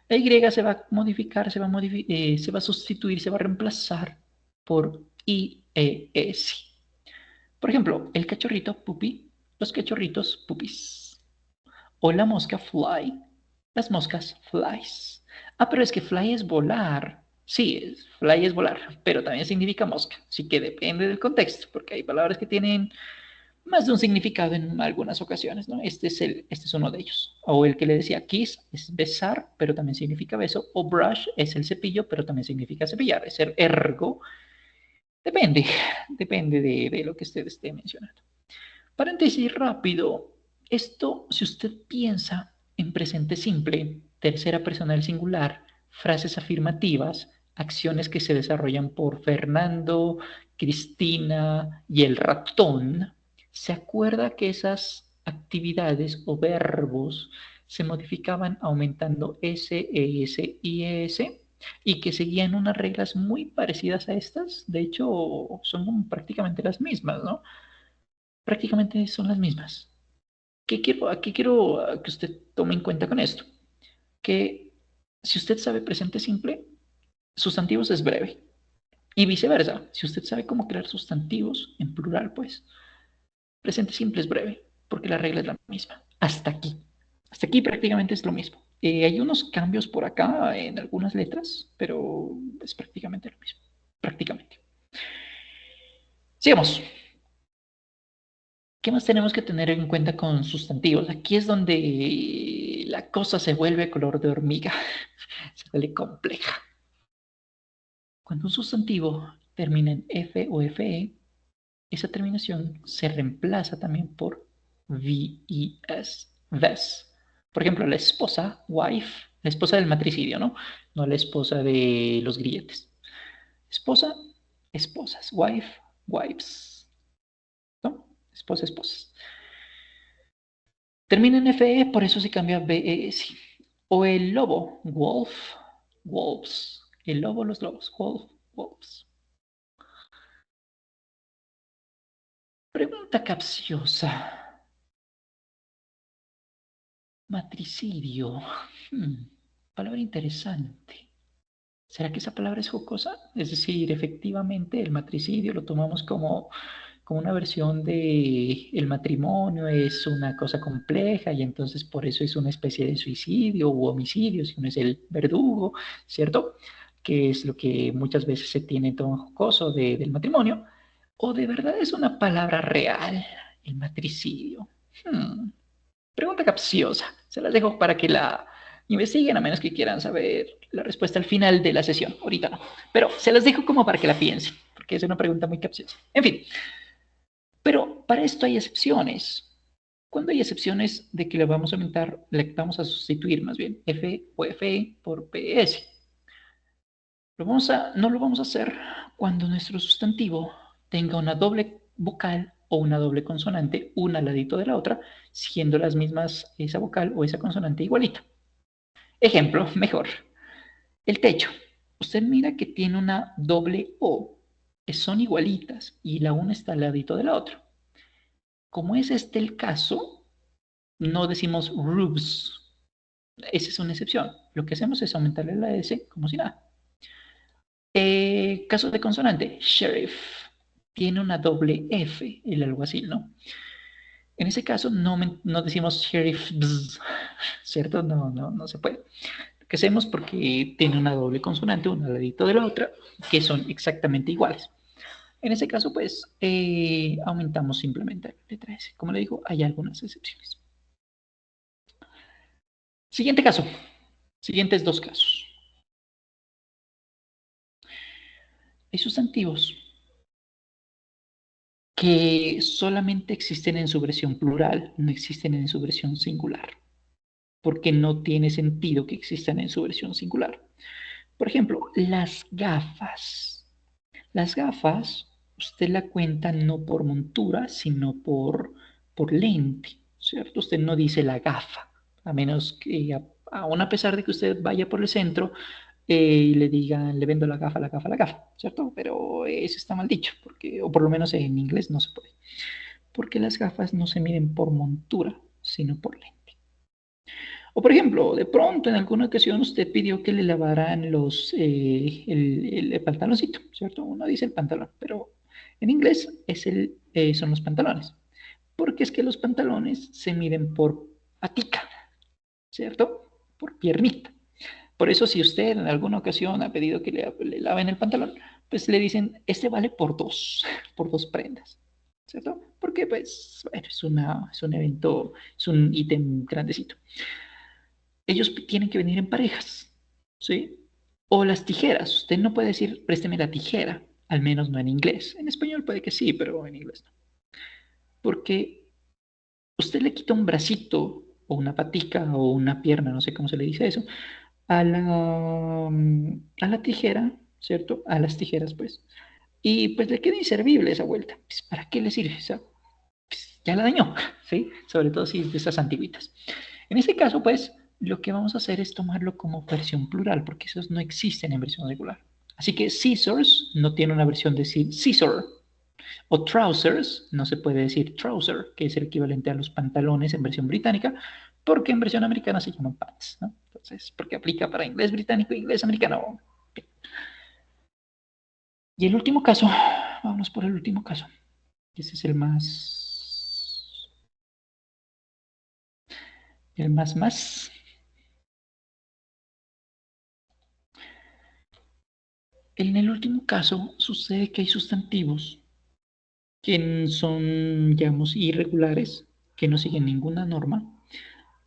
la Y se va a modificar, se va a sustituir, se va a reemplazar por IES. Por ejemplo, el cachorrito, puppy, los cachorritos, puppies. O la mosca, fly, las moscas, flies. Ah, pero es que fly es volar. Sí, fly es volar, pero también significa mosca. Así que depende del contexto, porque hay palabras que tienen más de un significado en algunas ocasiones, ¿no? Este es uno de ellos. O el que le decía kiss es besar, pero también significa beso. O brush es el cepillo, pero también significa cepillar. Es el ergo. Depende de lo que usted esté mencionando. Paréntesis rápido. Esto, si usted piensa en presente simple, tercera persona del singular, frases afirmativas, acciones que se desarrollan por Fernando, Cristina y el ratón, ¿se acuerda que esas actividades o verbos se modificaban aumentando S, ES y ES? Y que seguían unas reglas muy parecidas a estas? De hecho, son prácticamente las mismas, ¿no? Prácticamente son las mismas. Aquí quiero que usted tome en cuenta con esto? Que si usted sabe presente simple, sustantivos es breve. Y viceversa, si usted sabe cómo crear sustantivos en plural, pues presente simple es breve, porque la regla es la misma. Hasta aquí. Hasta aquí prácticamente es lo mismo. Hay unos cambios por acá en algunas letras, pero es prácticamente lo mismo. Prácticamente. Sigamos. ¿Qué más tenemos que tener en cuenta con sustantivos? Aquí es donde la cosa se vuelve color de hormiga, se vuelve compleja. Cuando un sustantivo termina en F o FE, esa terminación se reemplaza también por VES, VES. Por ejemplo, la esposa, wife, la esposa del matricidio, ¿no? No la esposa de los grilletes. Esposa, esposas, wife, wives, ¿no? Esposa, esposas. Termina en FE, por eso se cambia a BES. O el lobo, wolf, wolves. El lobo, los lobos, wolf, wolves. Pregunta capciosa. Matricidio. Palabra interesante. ¿Será que esa palabra es jocosa? Es decir, efectivamente el matricidio lo tomamos como una versión de el matrimonio es una cosa compleja y entonces por eso es una especie de suicidio u homicidio, si uno es el verdugo, ¿cierto? Que es lo que muchas veces se tiene en tono jocoso del matrimonio. ¿O de verdad es una palabra real el matricidio? Pregunta capciosa. Se las dejo para que la investiguen, a menos que quieran saber la respuesta al final de la sesión. Ahorita no. Pero se las dejo como para que la piensen, porque es una pregunta muy capciosa. En fin. Pero para esto hay excepciones. Cuando hay excepciones de que le vamos a aumentar, le vamos a sustituir más bien F o FE por PS. No lo vamos a hacer cuando nuestro sustantivo tenga una doble vocal o una doble consonante, una al ladito de la otra, siendo las mismas esa vocal o esa consonante igualita. Ejemplo, mejor. El techo. Usted mira que tiene una doble O, que son igualitas, y la una está al ladito de la otra. Como es este el caso, no decimos roofs. Esa es una excepción. Lo que hacemos es aumentarle la S como si nada. Caso de consonante, sheriff. Tiene una doble F, el alguacil, ¿no? En ese caso no decimos sheriff, ¿cierto? No se puede. Lo que hacemos porque tiene una doble consonante, una al ladito de la otra, que son exactamente iguales. En ese caso, pues, aumentamos simplemente la letra S. Como le digo, hay algunas excepciones. Siguiente caso. Siguientes dos casos. Hay sustantivos que solamente existen en su versión plural, no existen en su versión singular, porque no tiene sentido que existan en su versión singular. Por ejemplo, las gafas. Las gafas, usted la cuenta no por montura, sino por lente, ¿cierto? Usted no dice la gafa, a menos que, aún a pesar de que usted vaya por el centro y le digan, le vendo la gafa, la gafa, la gafa, ¿cierto? Pero eso está mal dicho, porque, o por lo menos en inglés no se puede, porque las gafas no se miden por montura, sino por lente. O por ejemplo, de pronto en alguna ocasión usted pidió que le lavaran el pantaloncito, ¿cierto? Uno dice el pantalón, pero en inglés son los pantalones. Porque es que los pantalones se miden por patica, ¿cierto? Por piernita. Por eso si usted en alguna ocasión ha pedido que le laven el pantalón, pues le dicen, este vale por dos prendas, ¿cierto? Porque pues, bueno, es un evento, es un ítem grandecito. Ellos tienen que venir en parejas, ¿sí? O las tijeras. Usted no puede decir, présteme la tijera, al menos no en inglés. En español puede que sí, pero en inglés no. Porque usted le quita un bracito o una patica o una pierna, no sé cómo se le dice eso, a la tijera, ¿cierto? A las tijeras, pues. Y pues le queda inservible esa vuelta. Pues, ¿para qué le sirve? O sea, pues, ya la dañó, ¿sí? Sobre todo si es de esas antiguitas. En este caso, pues, lo que vamos a hacer es tomarlo como versión plural, porque esos no existen en versión regular. Así que scissors no tiene una versión de scissor. O trousers, no se puede decir trouser, que es el equivalente a los pantalones en versión británica, porque en versión americana se llaman pants, ¿no? Entonces, porque aplica para inglés británico e inglés americano. Y el último caso, vamos por el último caso. Ese es el más. En el último caso, sucede que hay sustantivos que son, digamos, irregulares, que no siguen ninguna norma,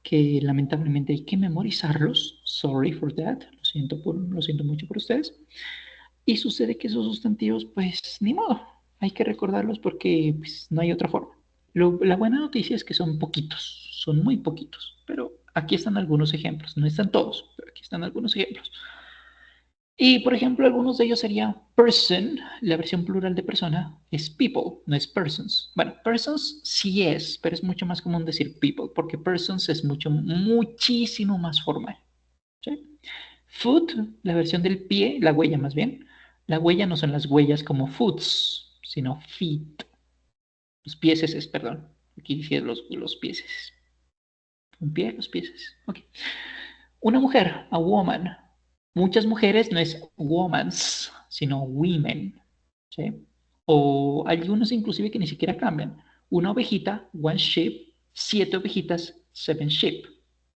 que lamentablemente hay que memorizarlos. Sorry for that. Lo siento mucho por ustedes. Y sucede que esos sustantivos, pues, ni modo. Hay que recordarlos porque pues, no hay otra forma. La buena noticia es que son poquitos, son muy poquitos, pero aquí están algunos ejemplos. No están todos, pero aquí están algunos ejemplos. Y, por ejemplo, algunos de ellos serían person, la versión plural de persona es people, no es persons. Bueno, persons sí es, pero es mucho más común decir people, porque persons es muchísimo más formal. ¿Sí? Foot, la versión del pie, la huella más bien. La huella no son las huellas como foots, sino feet. Los pieses, perdón. Aquí dice los pieses. Un pie, los pieses. Ok. Una mujer, a woman. Muchas mujeres no es womans, sino women. ¿Sí? O algunos inclusive que ni siquiera cambian. Una ovejita, one sheep. 7 ovejitas, 7 sheep.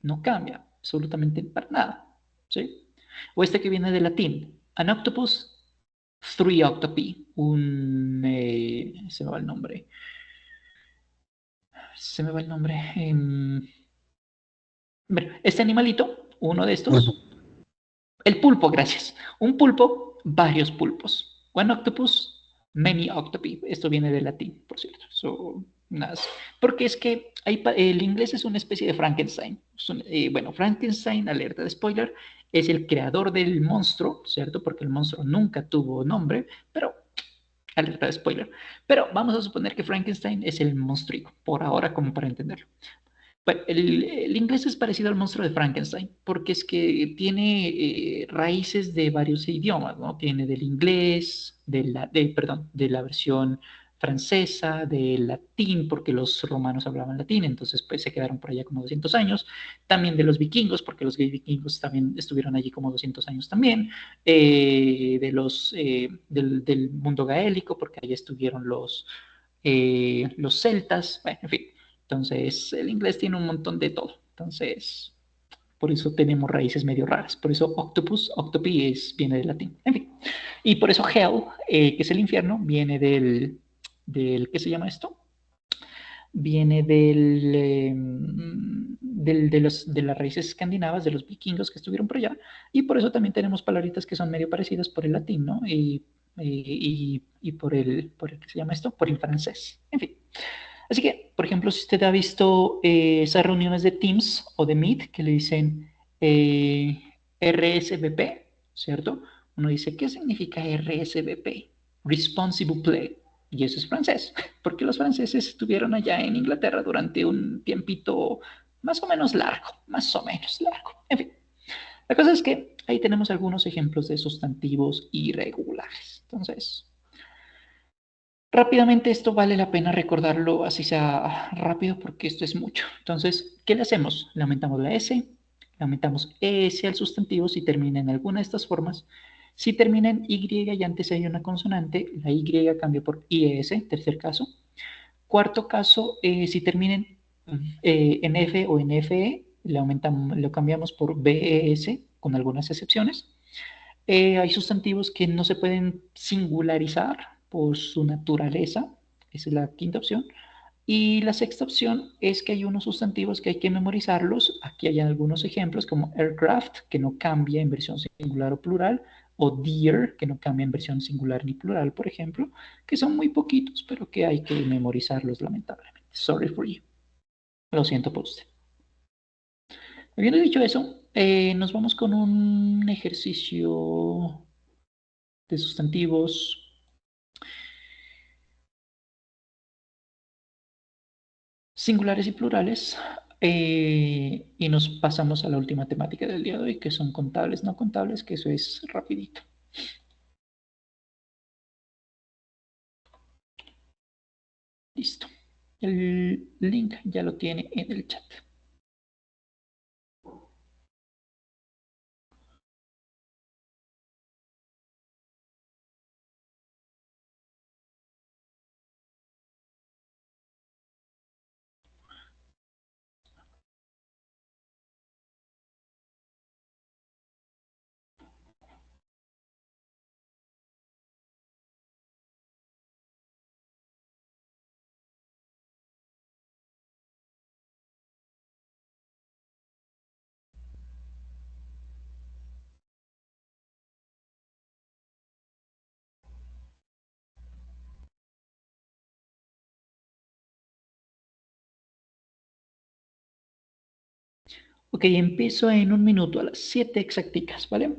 No cambia absolutamente para nada. ¿Sí? O este que viene de latín. An octopus, three octopi, se me va el nombre. Bueno, este animalito, uno de estos, el pulpo, gracias. Un pulpo, varios pulpos. One octopus, many octopi. Esto viene del latín, por cierto. Porque es que el inglés es una especie de Frankenstein. Bueno, Frankenstein, alerta de spoiler, es el creador del monstruo, ¿cierto? Porque el monstruo nunca tuvo nombre, pero alerta de spoiler. Pero vamos a suponer que Frankenstein es el monstruo, por ahora como para entenderlo. Bueno, el inglés es parecido al monstruo de Frankenstein, porque es que tiene raíces de varios idiomas, ¿no? Tiene del inglés, perdón, de la versión francesa, del latín, porque los romanos hablaban latín, entonces pues se quedaron por allá como 200 años, también de los vikingos, porque los vikingos también estuvieron allí como 200 años también, del mundo gaélico, porque allá estuvieron los celtas, bueno, en fin. Entonces, el inglés tiene un montón de todo. Entonces, por eso tenemos raíces medio raras. Por eso octopus, octopi viene del latín. En fin. Y por eso hell, que es el infierno, viene ¿qué se llama esto? Viene de las raíces escandinavas, de los vikingos que estuvieron por allá. Y por eso también tenemos palabritas que son medio parecidas por el latín, ¿no? Y por el ¿qué se llama esto? Por el francés. En fin. Así que, por ejemplo, si usted ha visto esas reuniones de Teams o de Meet que le dicen RSVP, ¿cierto? Uno dice, ¿qué significa RSVP? Responsible Play. Y eso es francés, porque los franceses estuvieron allá en Inglaterra durante un tiempito más o menos largo, más o menos largo. En fin, la cosa es que ahí tenemos algunos ejemplos de sustantivos irregulares. Entonces, rápidamente esto vale la pena recordarlo así sea rápido porque esto es mucho. Entonces, ¿qué le hacemos? Le aumentamos la S, le aumentamos ES al sustantivo si termina en alguna de estas formas. Si termina en Y y antes hay una consonante, la Y cambia por IES, tercer caso. Cuarto caso, si termina en F o en FE, lo cambiamos por BES con algunas excepciones. Hay sustantivos que no se pueden singularizar por su naturaleza. Esa es la quinta opción. Y la sexta opción es que hay unos sustantivos que hay que memorizarlos. Aquí hay algunos ejemplos como aircraft, que no cambia en versión singular o plural, o deer, que no cambia en versión singular ni plural, por ejemplo, que son muy poquitos, pero que hay que memorizarlos lamentablemente. Sorry for you. Lo siento por usted. Habiendo dicho eso, nos vamos con un ejercicio de sustantivos singulares y plurales. Y nos pasamos a la última temática del día de hoy, que son contables, no contables, que eso es rapidito. Listo. El link ya lo tiene en el chat. Ok, empiezo en un minuto a las 7 exacticas, ¿vale?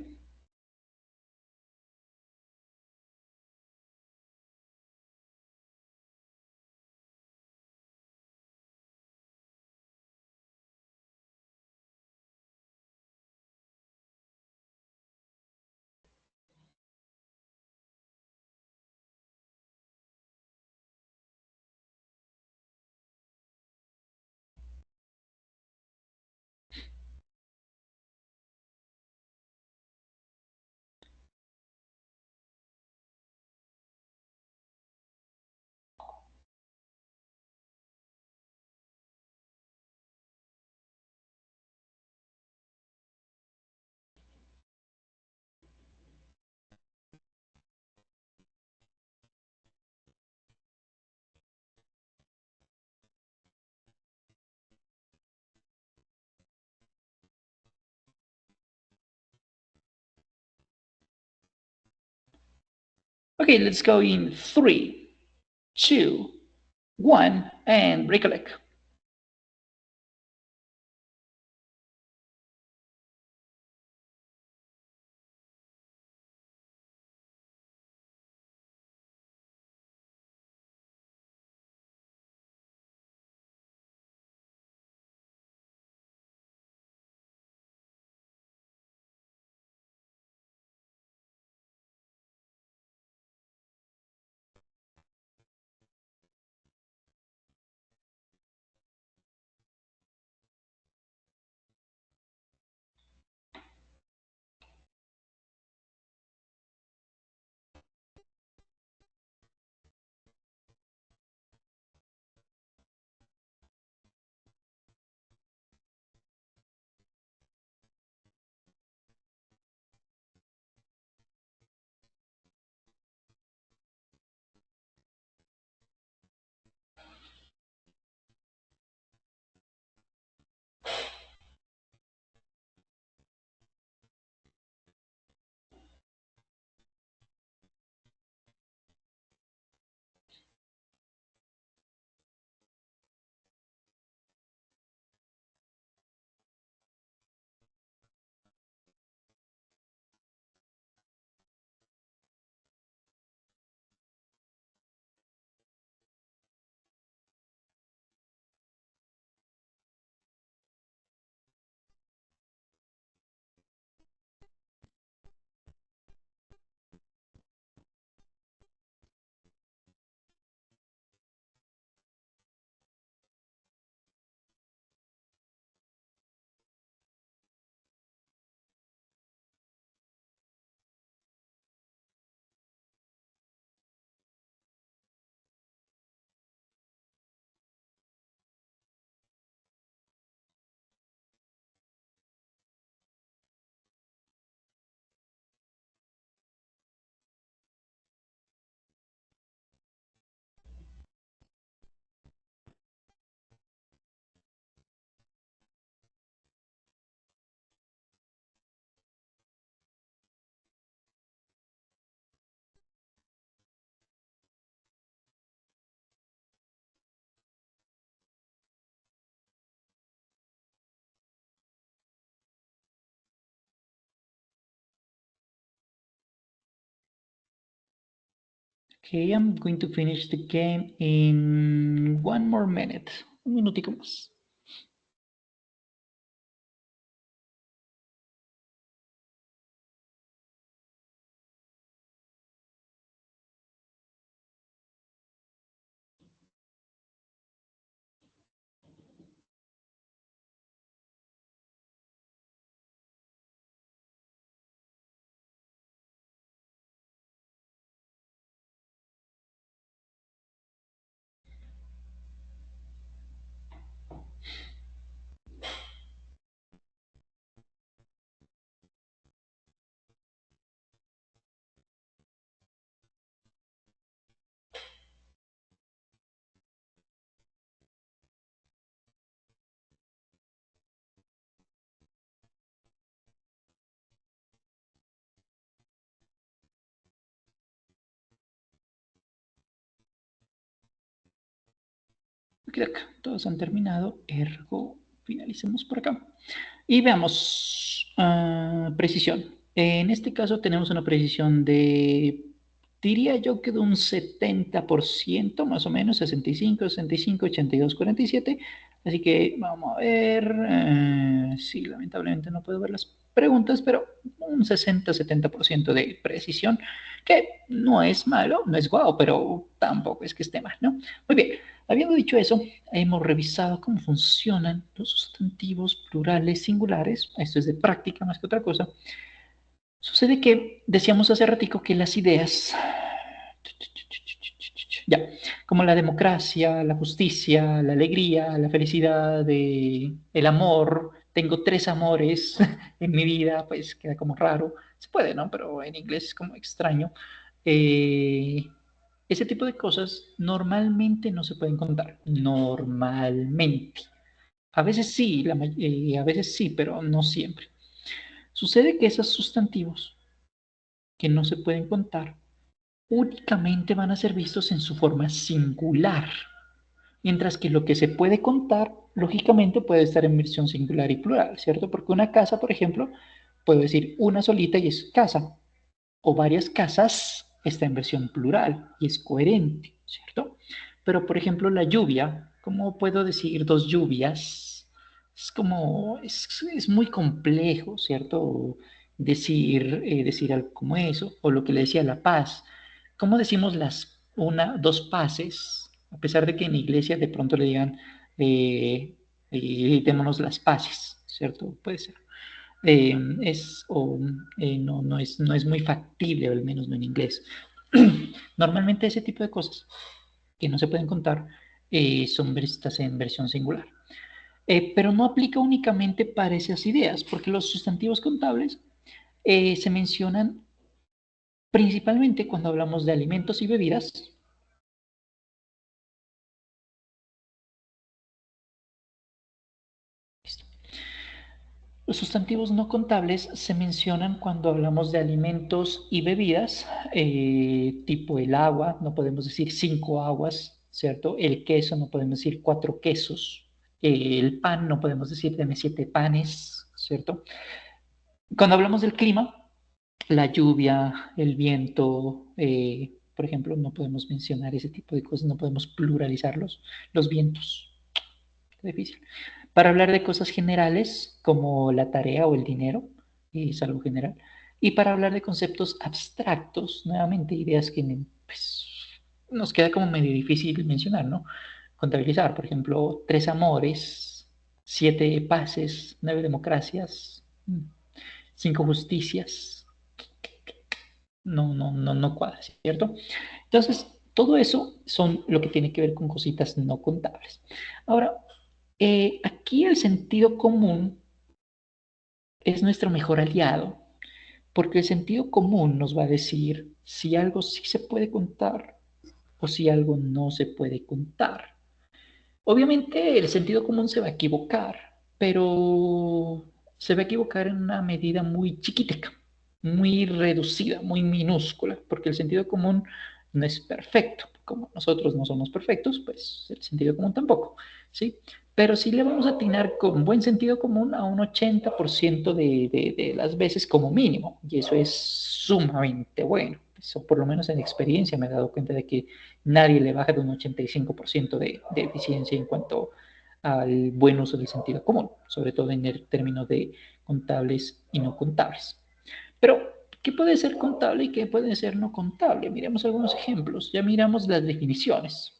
Okay, let's go in 3, 2, 1, and recollect. Okay, I'm going to finish the game in 1 more minute. Un minutico más. Ok, todos han terminado, ergo finalicemos por acá. Y veamos precisión. En este caso tenemos una precisión de, diría yo que de un 70% más o menos, 65, 65, 82, 47. Así que vamos a ver. Sí, lamentablemente no puedo ver las preguntas, pero un 60-70% de precisión, que no es malo, no es guau, pero tampoco es que esté mal, ¿no? Muy bien. Habiendo dicho eso, hemos revisado cómo funcionan los sustantivos plurales singulares. Esto es de práctica más que otra cosa. Sucede que decíamos hace ratico que las ideas, ya, como la democracia, la justicia, la alegría, la felicidad, el amor, tengo 3 amores en mi vida, pues queda como raro. Se puede, ¿no? Pero en inglés es como extraño. Ese tipo de cosas normalmente no se pueden contar. Normalmente. A veces sí, a veces sí, pero no siempre. Sucede que esos sustantivos que no se pueden contar únicamente van a ser vistos en su forma singular, mientras que lo que se puede contar, lógicamente, puede estar en versión singular y plural, ¿cierto? Porque una casa, por ejemplo, puedo decir una solita y es casa, o varias casas está en versión plural y es coherente, ¿cierto? Pero, por ejemplo, la lluvia, ¿cómo puedo decir dos lluvias? Es muy complejo, ¿cierto? Decir algo como eso, o lo que le decía la paz. ¿Cómo decimos dos paces? A pesar de que en iglesia de pronto le digan, démonos las paces, ¿cierto? Puede ser. No es muy factible, al menos no en inglés. Normalmente ese tipo de cosas que no se pueden contar son vistas en versión singular. Pero no aplica únicamente para esas ideas, porque los sustantivos contables se mencionan principalmente cuando hablamos de alimentos y bebidas. Los sustantivos no contables se mencionan cuando hablamos de alimentos y bebidas, tipo el agua, no podemos decir 5 aguas, ¿cierto? El queso, no podemos decir 4 quesos. El pan, no podemos decir deme 7 panes, ¿cierto? Cuando hablamos del clima, la lluvia, el viento, por ejemplo, no podemos mencionar ese tipo de cosas, no podemos pluralizarlos. Los vientos, difícil. Para hablar de cosas generales como la tarea o el dinero, y es algo general. Y para hablar de conceptos abstractos, nuevamente ideas que pues, nos queda como medio difícil mencionar, ¿no? Contabilizar, por ejemplo, 3 amores, 7 paces, 9 democracias, 5 justicias. No cuadra, ¿cierto? Entonces, todo eso son lo que tiene que ver con cositas no contables. Ahora, aquí el sentido común es nuestro mejor aliado, porque el sentido común nos va a decir si algo sí se puede contar o si algo no se puede contar. Obviamente el sentido común se va a equivocar, pero se va a equivocar en una medida muy chiquitica, muy reducida, muy minúscula, porque el sentido común no es perfecto. Como nosotros no somos perfectos, pues el sentido común tampoco, ¿sí? Pero sí le vamos a atinar con buen sentido común a un 80% de las veces como mínimo, y eso es sumamente bueno. Eso por lo menos en experiencia me he dado cuenta de que nadie le baja de un 85% de eficiencia en cuanto al buen uso del sentido común, sobre todo en el término de contables y no contables. Pero, ¿qué puede ser contable y qué puede ser no contable? Miremos algunos ejemplos. Ya miramos las definiciones.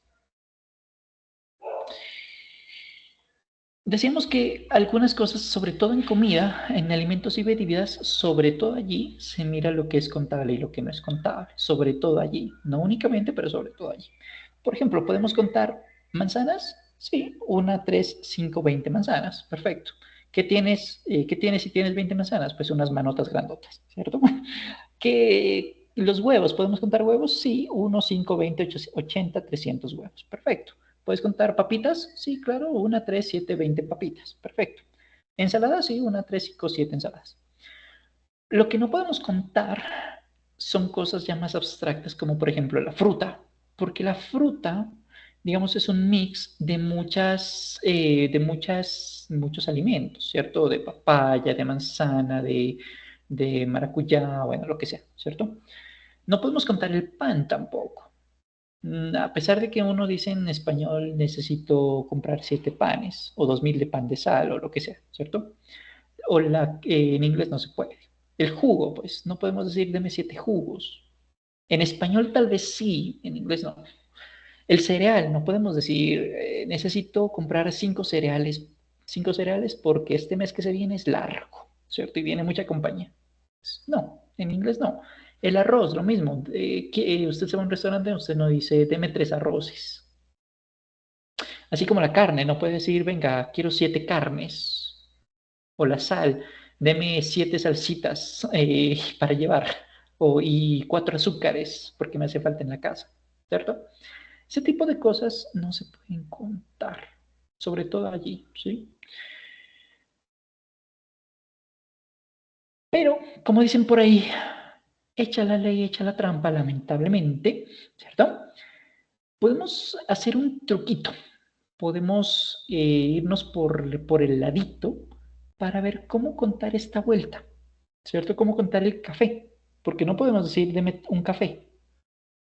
Decíamos que algunas cosas, sobre todo en comida, en alimentos y bebidas, sobre todo allí se mira lo que es contable y lo que no es contable. Sobre todo allí. No únicamente, pero sobre todo allí. Por ejemplo, ¿podemos contar manzanas? Sí, 1, 3, 5, 20 manzanas. Perfecto. ¿Qué tienes si tienes 20 manzanas? Pues unas manotas grandotas, ¿cierto? ¿Que los huevos? ¿Podemos contar huevos? Sí, 1, 5, 20, 80, 300 huevos. Perfecto. ¿Puedes contar papitas? Sí, claro, 1, 3, 7, 20 papitas. Perfecto. ¿Ensaladas? Sí, 1, 3, 5, 7 ensaladas. Lo que no podemos contar son cosas ya más abstractas, como por ejemplo la fruta, porque la fruta, digamos, es un mix muchos alimentos, ¿cierto? De papaya, de manzana, de maracuyá, bueno, lo que sea, ¿cierto? No podemos contar el pan tampoco. A pesar de que uno dice en español necesito comprar 7 panes o 2000 de pan de sal o lo que sea, ¿cierto? En inglés no se puede. El jugo, pues no podemos decir deme 7 jugos. En español tal vez sí, en inglés no. El cereal, no podemos decir necesito comprar 5 cereales porque este mes que se viene es largo, ¿cierto? Y viene mucha compañía. No, en inglés no. El arroz, lo mismo. Usted se va a un restaurante, usted no dice deme 3 arroces. Así como la carne, no puede decir, venga, quiero 7 carnes. O la sal, deme 7 salsitas para llevar. Y 4 azúcares, porque me hace falta en la casa. ¿Cierto? Ese tipo de cosas no se pueden contar. Sobre todo allí, ¿sí? Pero, como dicen por ahí, echa la ley, echa la trampa, lamentablemente, ¿cierto? Podemos hacer un truquito. Podemos irnos por el ladito para ver cómo contar esta vuelta, ¿cierto? Cómo contar el café, porque no podemos decir deme un café.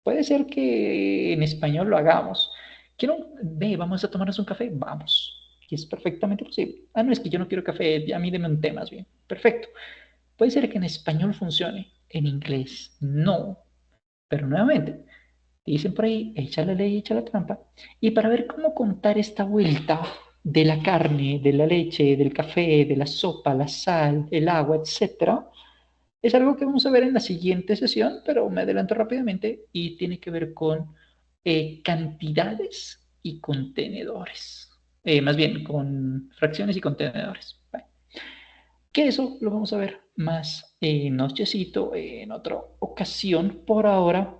Puede ser que en español lo hagamos. Quiero, ve, vamos a tomarnos un café, vamos. Y es perfectamente posible. Ah, no, es que yo no quiero café, a mí deme un té más bien. Perfecto. Puede ser que en español funcione, en inglés no. Pero nuevamente, dicen por ahí, echa la ley, echa la trampa. Y para ver cómo contar esta vuelta de la carne, de la leche, del café, de la sopa, la sal, el agua, etcétera, es algo que vamos a ver en la siguiente sesión, pero me adelanto rápidamente y tiene que ver con cantidades y contenedores. Más bien, con fracciones y contenedores. Vale. Que eso lo vamos a ver más nochecito, en otra ocasión. Por ahora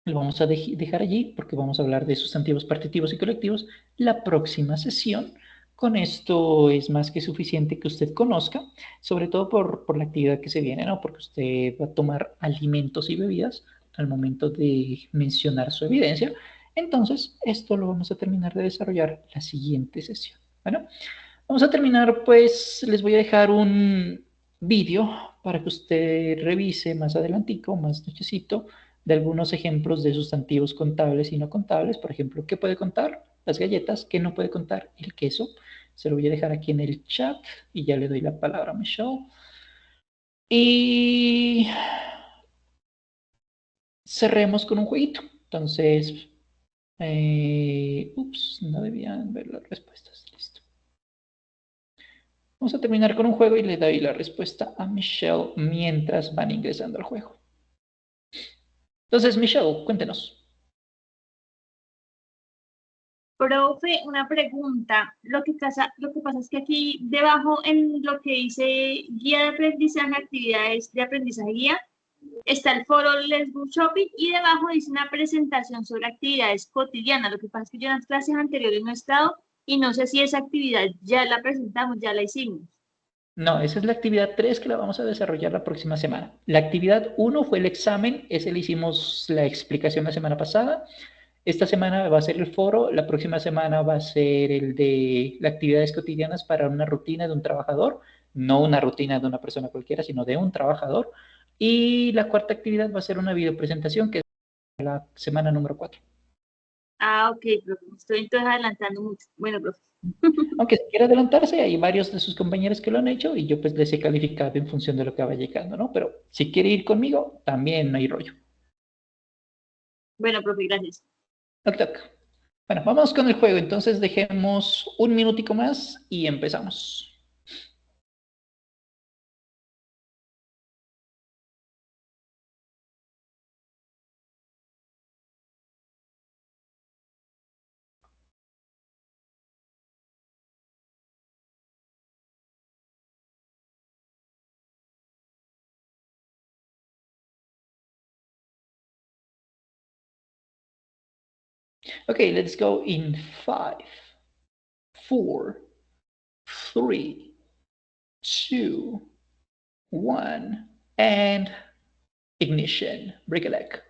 lo vamos a dejar allí porque vamos a hablar de sustantivos partitivos y colectivos la próxima sesión. Con esto es más que suficiente que usted conozca, sobre todo por la actividad que se viene, ¿no? Porque usted va a tomar alimentos y bebidas al momento de mencionar su evidencia. Entonces, esto lo vamos a terminar de desarrollar la siguiente sesión. Bueno, vamos a terminar, pues les voy a dejar un vídeo para que usted revise más adelantico, más nochecito, de algunos ejemplos de sustantivos contables y no contables. Por ejemplo, ¿qué puede contar? Las galletas. ¿Qué no puede contar? El queso. Se lo voy a dejar aquí en el chat y ya le doy la palabra a Michelle. Y cerremos con un jueguito. Entonces, ups, no debían ver las respuestas. Listo. Vamos a terminar con un juego y le doy la respuesta a Michelle mientras van ingresando al juego. Entonces, Michelle, cuéntenos. Profe, una pregunta. Lo que pasa es que aquí debajo en lo que dice guía de aprendizaje, actividades de aprendizaje guía, está el foro Let's Go Shopping y debajo dice una presentación sobre actividades cotidianas. Lo que pasa es que yo en las clases anteriores no he estado y no sé si esa actividad ya la presentamos, ya la hicimos. No, esa es la actividad 3 que la vamos a desarrollar la próxima semana. La actividad 1 fue el examen, ese le hicimos la explicación la semana pasada. Esta semana va a ser el foro, la próxima semana va a ser el de las actividades cotidianas para una rutina de un trabajador, no una rutina de una persona cualquiera, sino de un trabajador. Y la cuarta actividad va a ser una videopresentación, que es la semana número 4. Ah, ok, profe. Estoy entonces adelantando mucho. Bueno, profe. Aunque si quiere adelantarse, hay varios de sus compañeros que lo han hecho y yo pues les he calificado en función de lo que va llegando, ¿no? Pero si quiere ir conmigo, también no hay rollo. Bueno, profe, gracias. Toc, toc. Bueno, vamos con el juego. Entonces dejemos un minutico más y empezamos. Okay, let's go in 5, 4, 3, 2, 1, and ignition. Break a leg.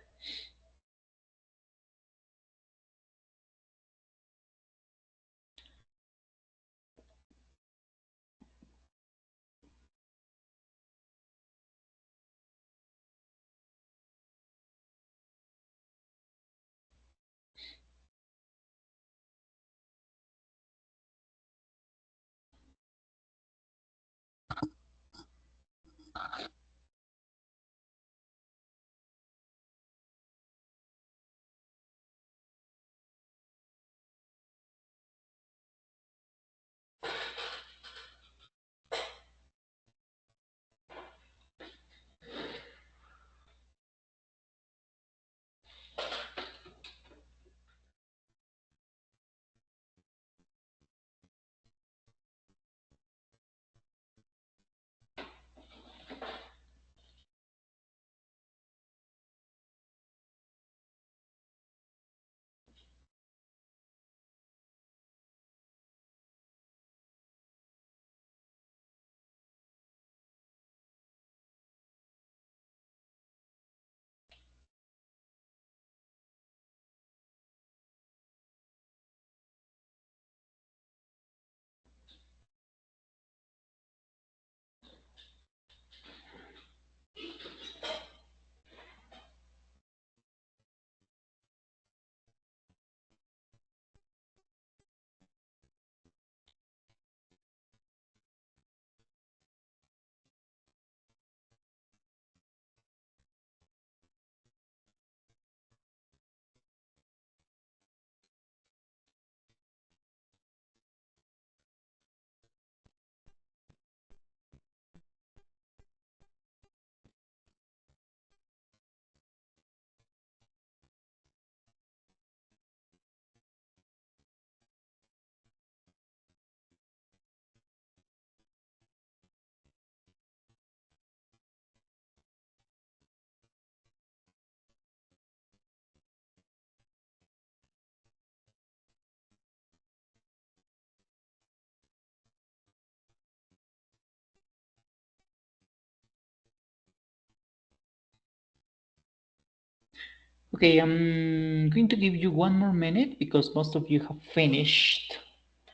Okay, I'm going to give you one more minute because most of you have finished.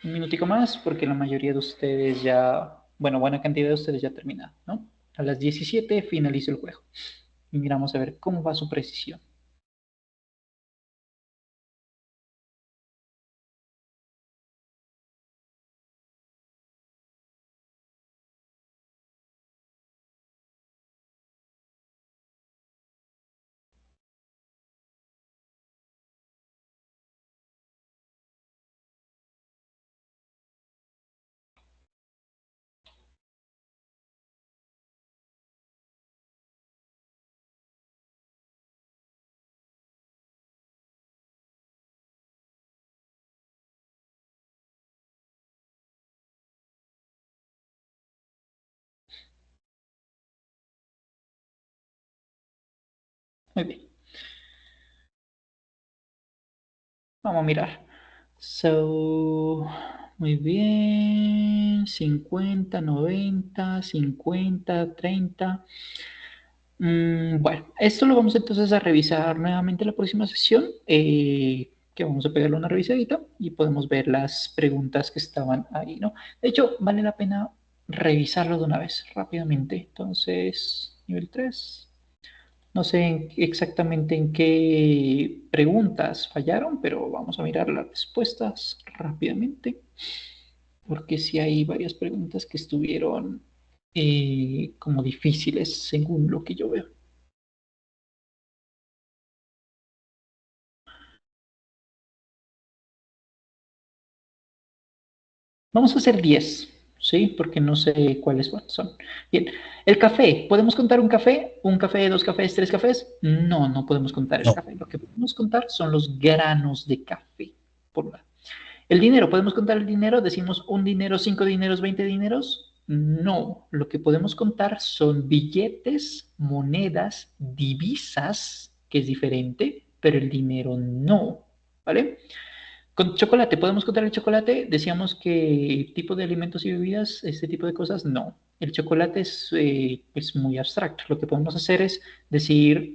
Un minutico más porque la mayoría de ustedes ya, bueno, buena cantidad de ustedes ya terminaron, ¿no? A las 17 finalizo el juego. Y miramos a ver cómo va su precisión. Muy bien. Vamos a mirar. So, muy bien. 50, 90, 50, 30. Bueno, esto lo vamos entonces a revisar nuevamente en la próxima sesión, que vamos a pegarle una revisadita y podemos ver las preguntas que estaban ahí, ¿no? De hecho, vale la pena revisarlo de una vez, rápidamente. Entonces, nivel 3. No sé exactamente en qué preguntas fallaron, pero vamos a mirar las respuestas rápidamente, porque sí hay varias preguntas que estuvieron como difíciles según lo que yo veo. Vamos a hacer 10, ¿sí? Porque no sé cuáles son. Bien, el café. ¿Podemos contar un café? ¿Un café, dos cafés, tres cafés? No, no podemos contar el café. Lo que podemos contar son los granos de café. Por una. El dinero. ¿Podemos contar el dinero? Decimos un dinero, 5 dineros, 20 dineros. No, lo que podemos contar son billetes, monedas, divisas, que es diferente, pero el dinero no, ¿vale? Con chocolate, ¿podemos contar el chocolate? Decíamos que tipo de alimentos y bebidas, este tipo de cosas, no. El chocolate es muy abstracto. Lo que podemos hacer es decir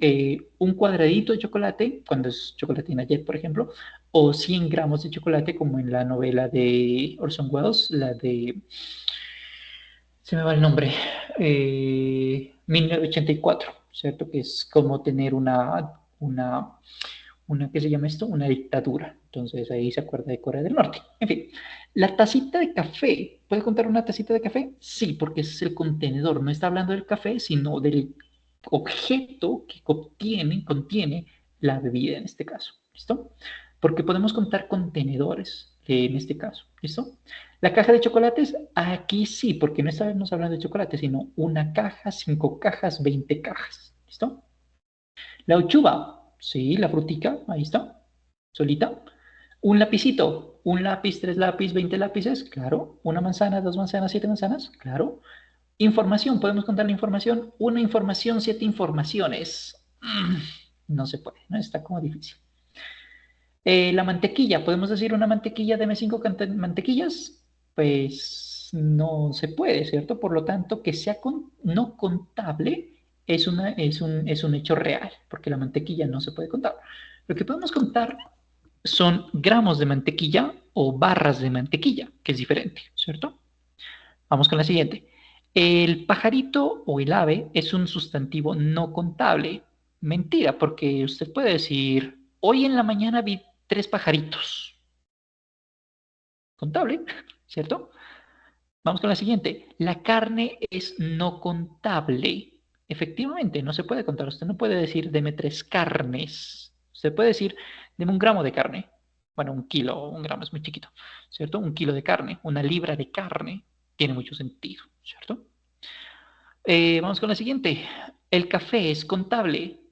un cuadradito de chocolate, cuando es chocolatina Jet, por ejemplo, o 100 gramos de chocolate, como en la novela de Orson Welles, la de... Se me va el nombre. 1984, ¿cierto? Que es como tener ¿qué se llama esto? Una dictadura. Entonces ahí se acuerda de Corea del Norte. En fin, la tacita de café. ¿Puede contar una tacita de café? Sí, porque ese es el contenedor. No está hablando del café, sino del objeto que contiene la bebida en este caso. ¿Listo? Porque podemos contar contenedores en este caso. ¿Listo? La caja de chocolates, aquí sí, porque no estamos hablando de chocolate, sino una caja, 5 cajas, 20 cajas. ¿Listo? La uchuva, sí, la frutica, ahí está, solita. Un lapicito, un lápiz, 3 lápiz, 20 lápices, claro. Una manzana, 2 manzanas, 7 manzanas, claro. Información, podemos contar la información. Una información, 7 informaciones. No se puede, ¿no? Está como difícil. La mantequilla, ¿podemos decir una mantequilla? Deme 5 mantequillas. Pues no se puede, ¿cierto? Por lo tanto, que sea no contable es un hecho real, porque la mantequilla no se puede contar. Lo que podemos contar son gramos de mantequilla o barras de mantequilla, que es diferente, ¿cierto? Vamos con la siguiente. El pajarito o el ave es un sustantivo no contable. Mentira, porque usted puede decir, hoy en la mañana vi 3 pajaritos. Contable, ¿cierto? Vamos con la siguiente. La carne es no contable. Efectivamente, no se puede contar. Usted no puede decir, deme 3 carnes. Usted puede decir, deme 1 gramo de carne. Bueno, 1 kilo, 1 gramo es muy chiquito, ¿cierto? 1 kilo de carne, 1 libra de carne. Tiene mucho sentido, ¿cierto? Vamos con la siguiente. El café es contable.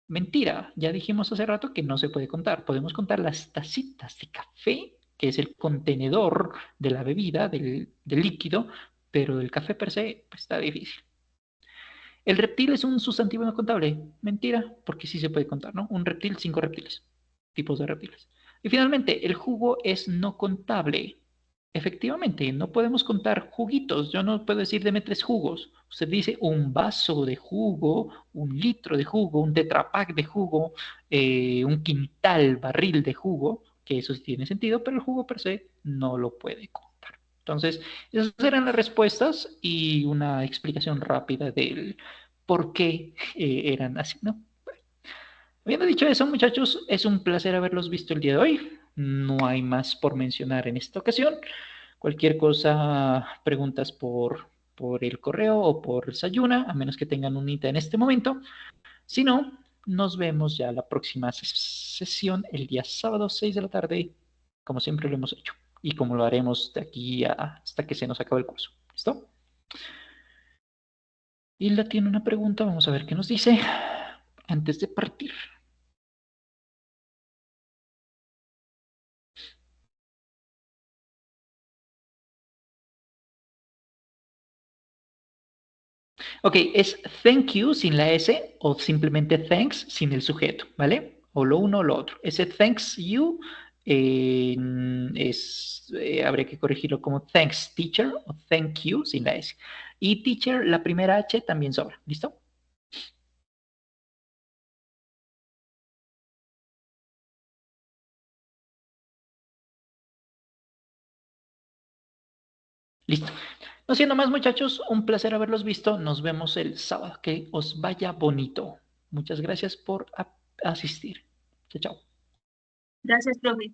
Mentira, ya dijimos hace rato que no se puede contar. Podemos contar las tacitas de café, que es el contenedor de la bebida, del líquido, pero el café per se pues, está difícil. El reptil es un sustantivo no contable. Mentira, porque sí se puede contar, ¿no? Un reptil, 5 reptiles, tipos de reptiles. Y finalmente, el jugo es no contable. Efectivamente, no podemos contar juguitos. Yo no puedo decir deme 3 jugos. Usted dice un vaso de jugo, un litro de jugo, un tetrapack de jugo, un quintal, barril de jugo, que eso sí tiene sentido, pero el jugo per se no lo puede contar. Entonces, esas eran las respuestas y una explicación rápida del por qué eran así, ¿no? Habiendo dicho eso, muchachos, es un placer haberlos visto el día de hoy. No hay más por mencionar en esta ocasión. Cualquier cosa, preguntas por el correo o por Sayuna, a menos que tengan un ITA en este momento. Si no, nos vemos ya la próxima sesión el día sábado 6 de la tarde, como siempre lo hemos hecho. Y como lo haremos de aquí hasta que se nos acabe el curso. ¿Listo? Hilda tiene una pregunta, vamos a ver qué nos dice antes de partir. Ok, es thank you sin la S o simplemente thanks sin el sujeto, ¿vale? O lo uno o lo otro. Ese thanks you habría que corregirlo como thanks teacher o thank you sin la S. Y teacher, la primera H también sobra. ¿Listo? Listo. No siendo más, muchachos, un placer haberlos visto. Nos vemos el sábado. Que os vaya bonito. Muchas gracias por asistir. Chao, chao. Gracias, profe.